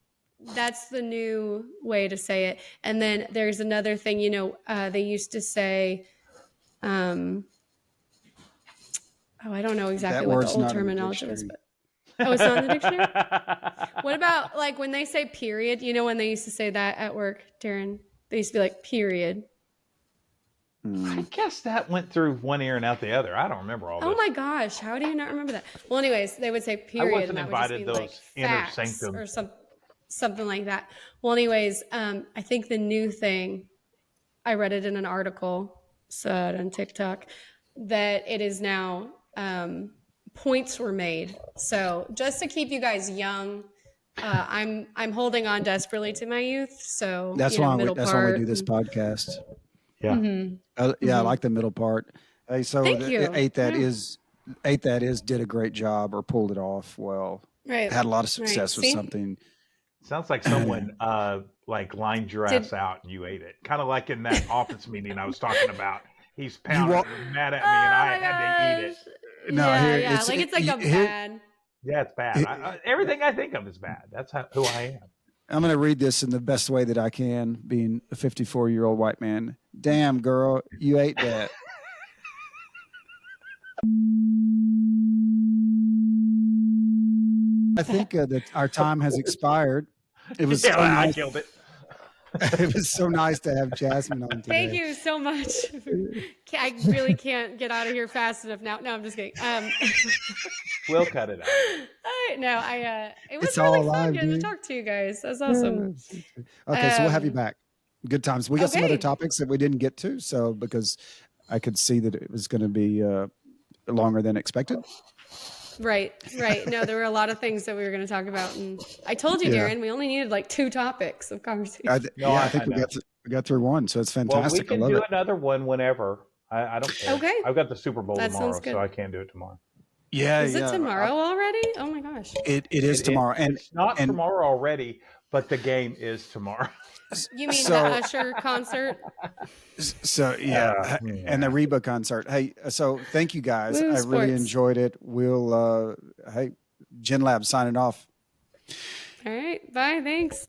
That's the new way to say it. And then there's another thing. They used to say, I don't know exactly what the old terminology was, but. Oh, it's not in the dictionary? What about like when they say period? You know when they used to say that at work, Darren? They used to be like period. I guess that went through one ear and out the other. I don't remember all this. Oh my gosh, how do you not remember that? Well, anyways, they would say period. I wasn't invited to those inner sanctum or something like that. Well, anyways, I think the new thing, I read it in an article, said on TikTok, that it is now points were made. So just to keep you guys young, I'm holding on desperately to my youth. So that's why we do this podcast. Yeah, I like the middle part. Hey, so Thank you. Ate that is did a great job or pulled it off well. Right, had a lot of success with something. Sounds like someone like lined your ass out and you ate it. Kind of like in that office meeting I was talking about. he's You pounding, walk. mad at me, and I Oh my had to eat it. gosh. No, Yeah, here yeah. Like it's like a bad. Yeah, it's bad. Everything I think of is bad. That's who I am. I'm going to read this in the best way that I can, being a 54-year-old white man. Damn, girl, you ate that. I think that our time has expired. It was Yeah, so I nice. killed it. It was so nice to have Jasmine on today. Thank you so much. I really can't get out of here fast enough now. No, I'm just kidding. We'll cut it out. It was It's really all fun alive, getting to dude. talk to you guys. That's awesome. Okay, so we'll have you Um, back. Good times. We got some other Okay. topics that we didn't get to, so because I could see that it was going to be longer than expected. Right. No, there were a lot of things that we were going to talk about, and I told you, Yeah. Darren, we only needed like 2 topics of conversation. I think I we know. got through one, so it's Well, we fantastic. I can love do it. another one whenever. I don't care. Okay. I've got the Super Bowl That tomorrow, sounds good. so I can't do it tomorrow. Yeah, Is it tomorrow already? Oh my gosh. It is tomorrow, and it's not and tomorrow already, but the game is tomorrow. You mean So- the Usher concert? so yeah, Yeah. and the Reba concert. Hey, so thank you guys. Woo, I really sports. enjoyed it. We'll Gen Lab signing off. All right. Bye. Thanks.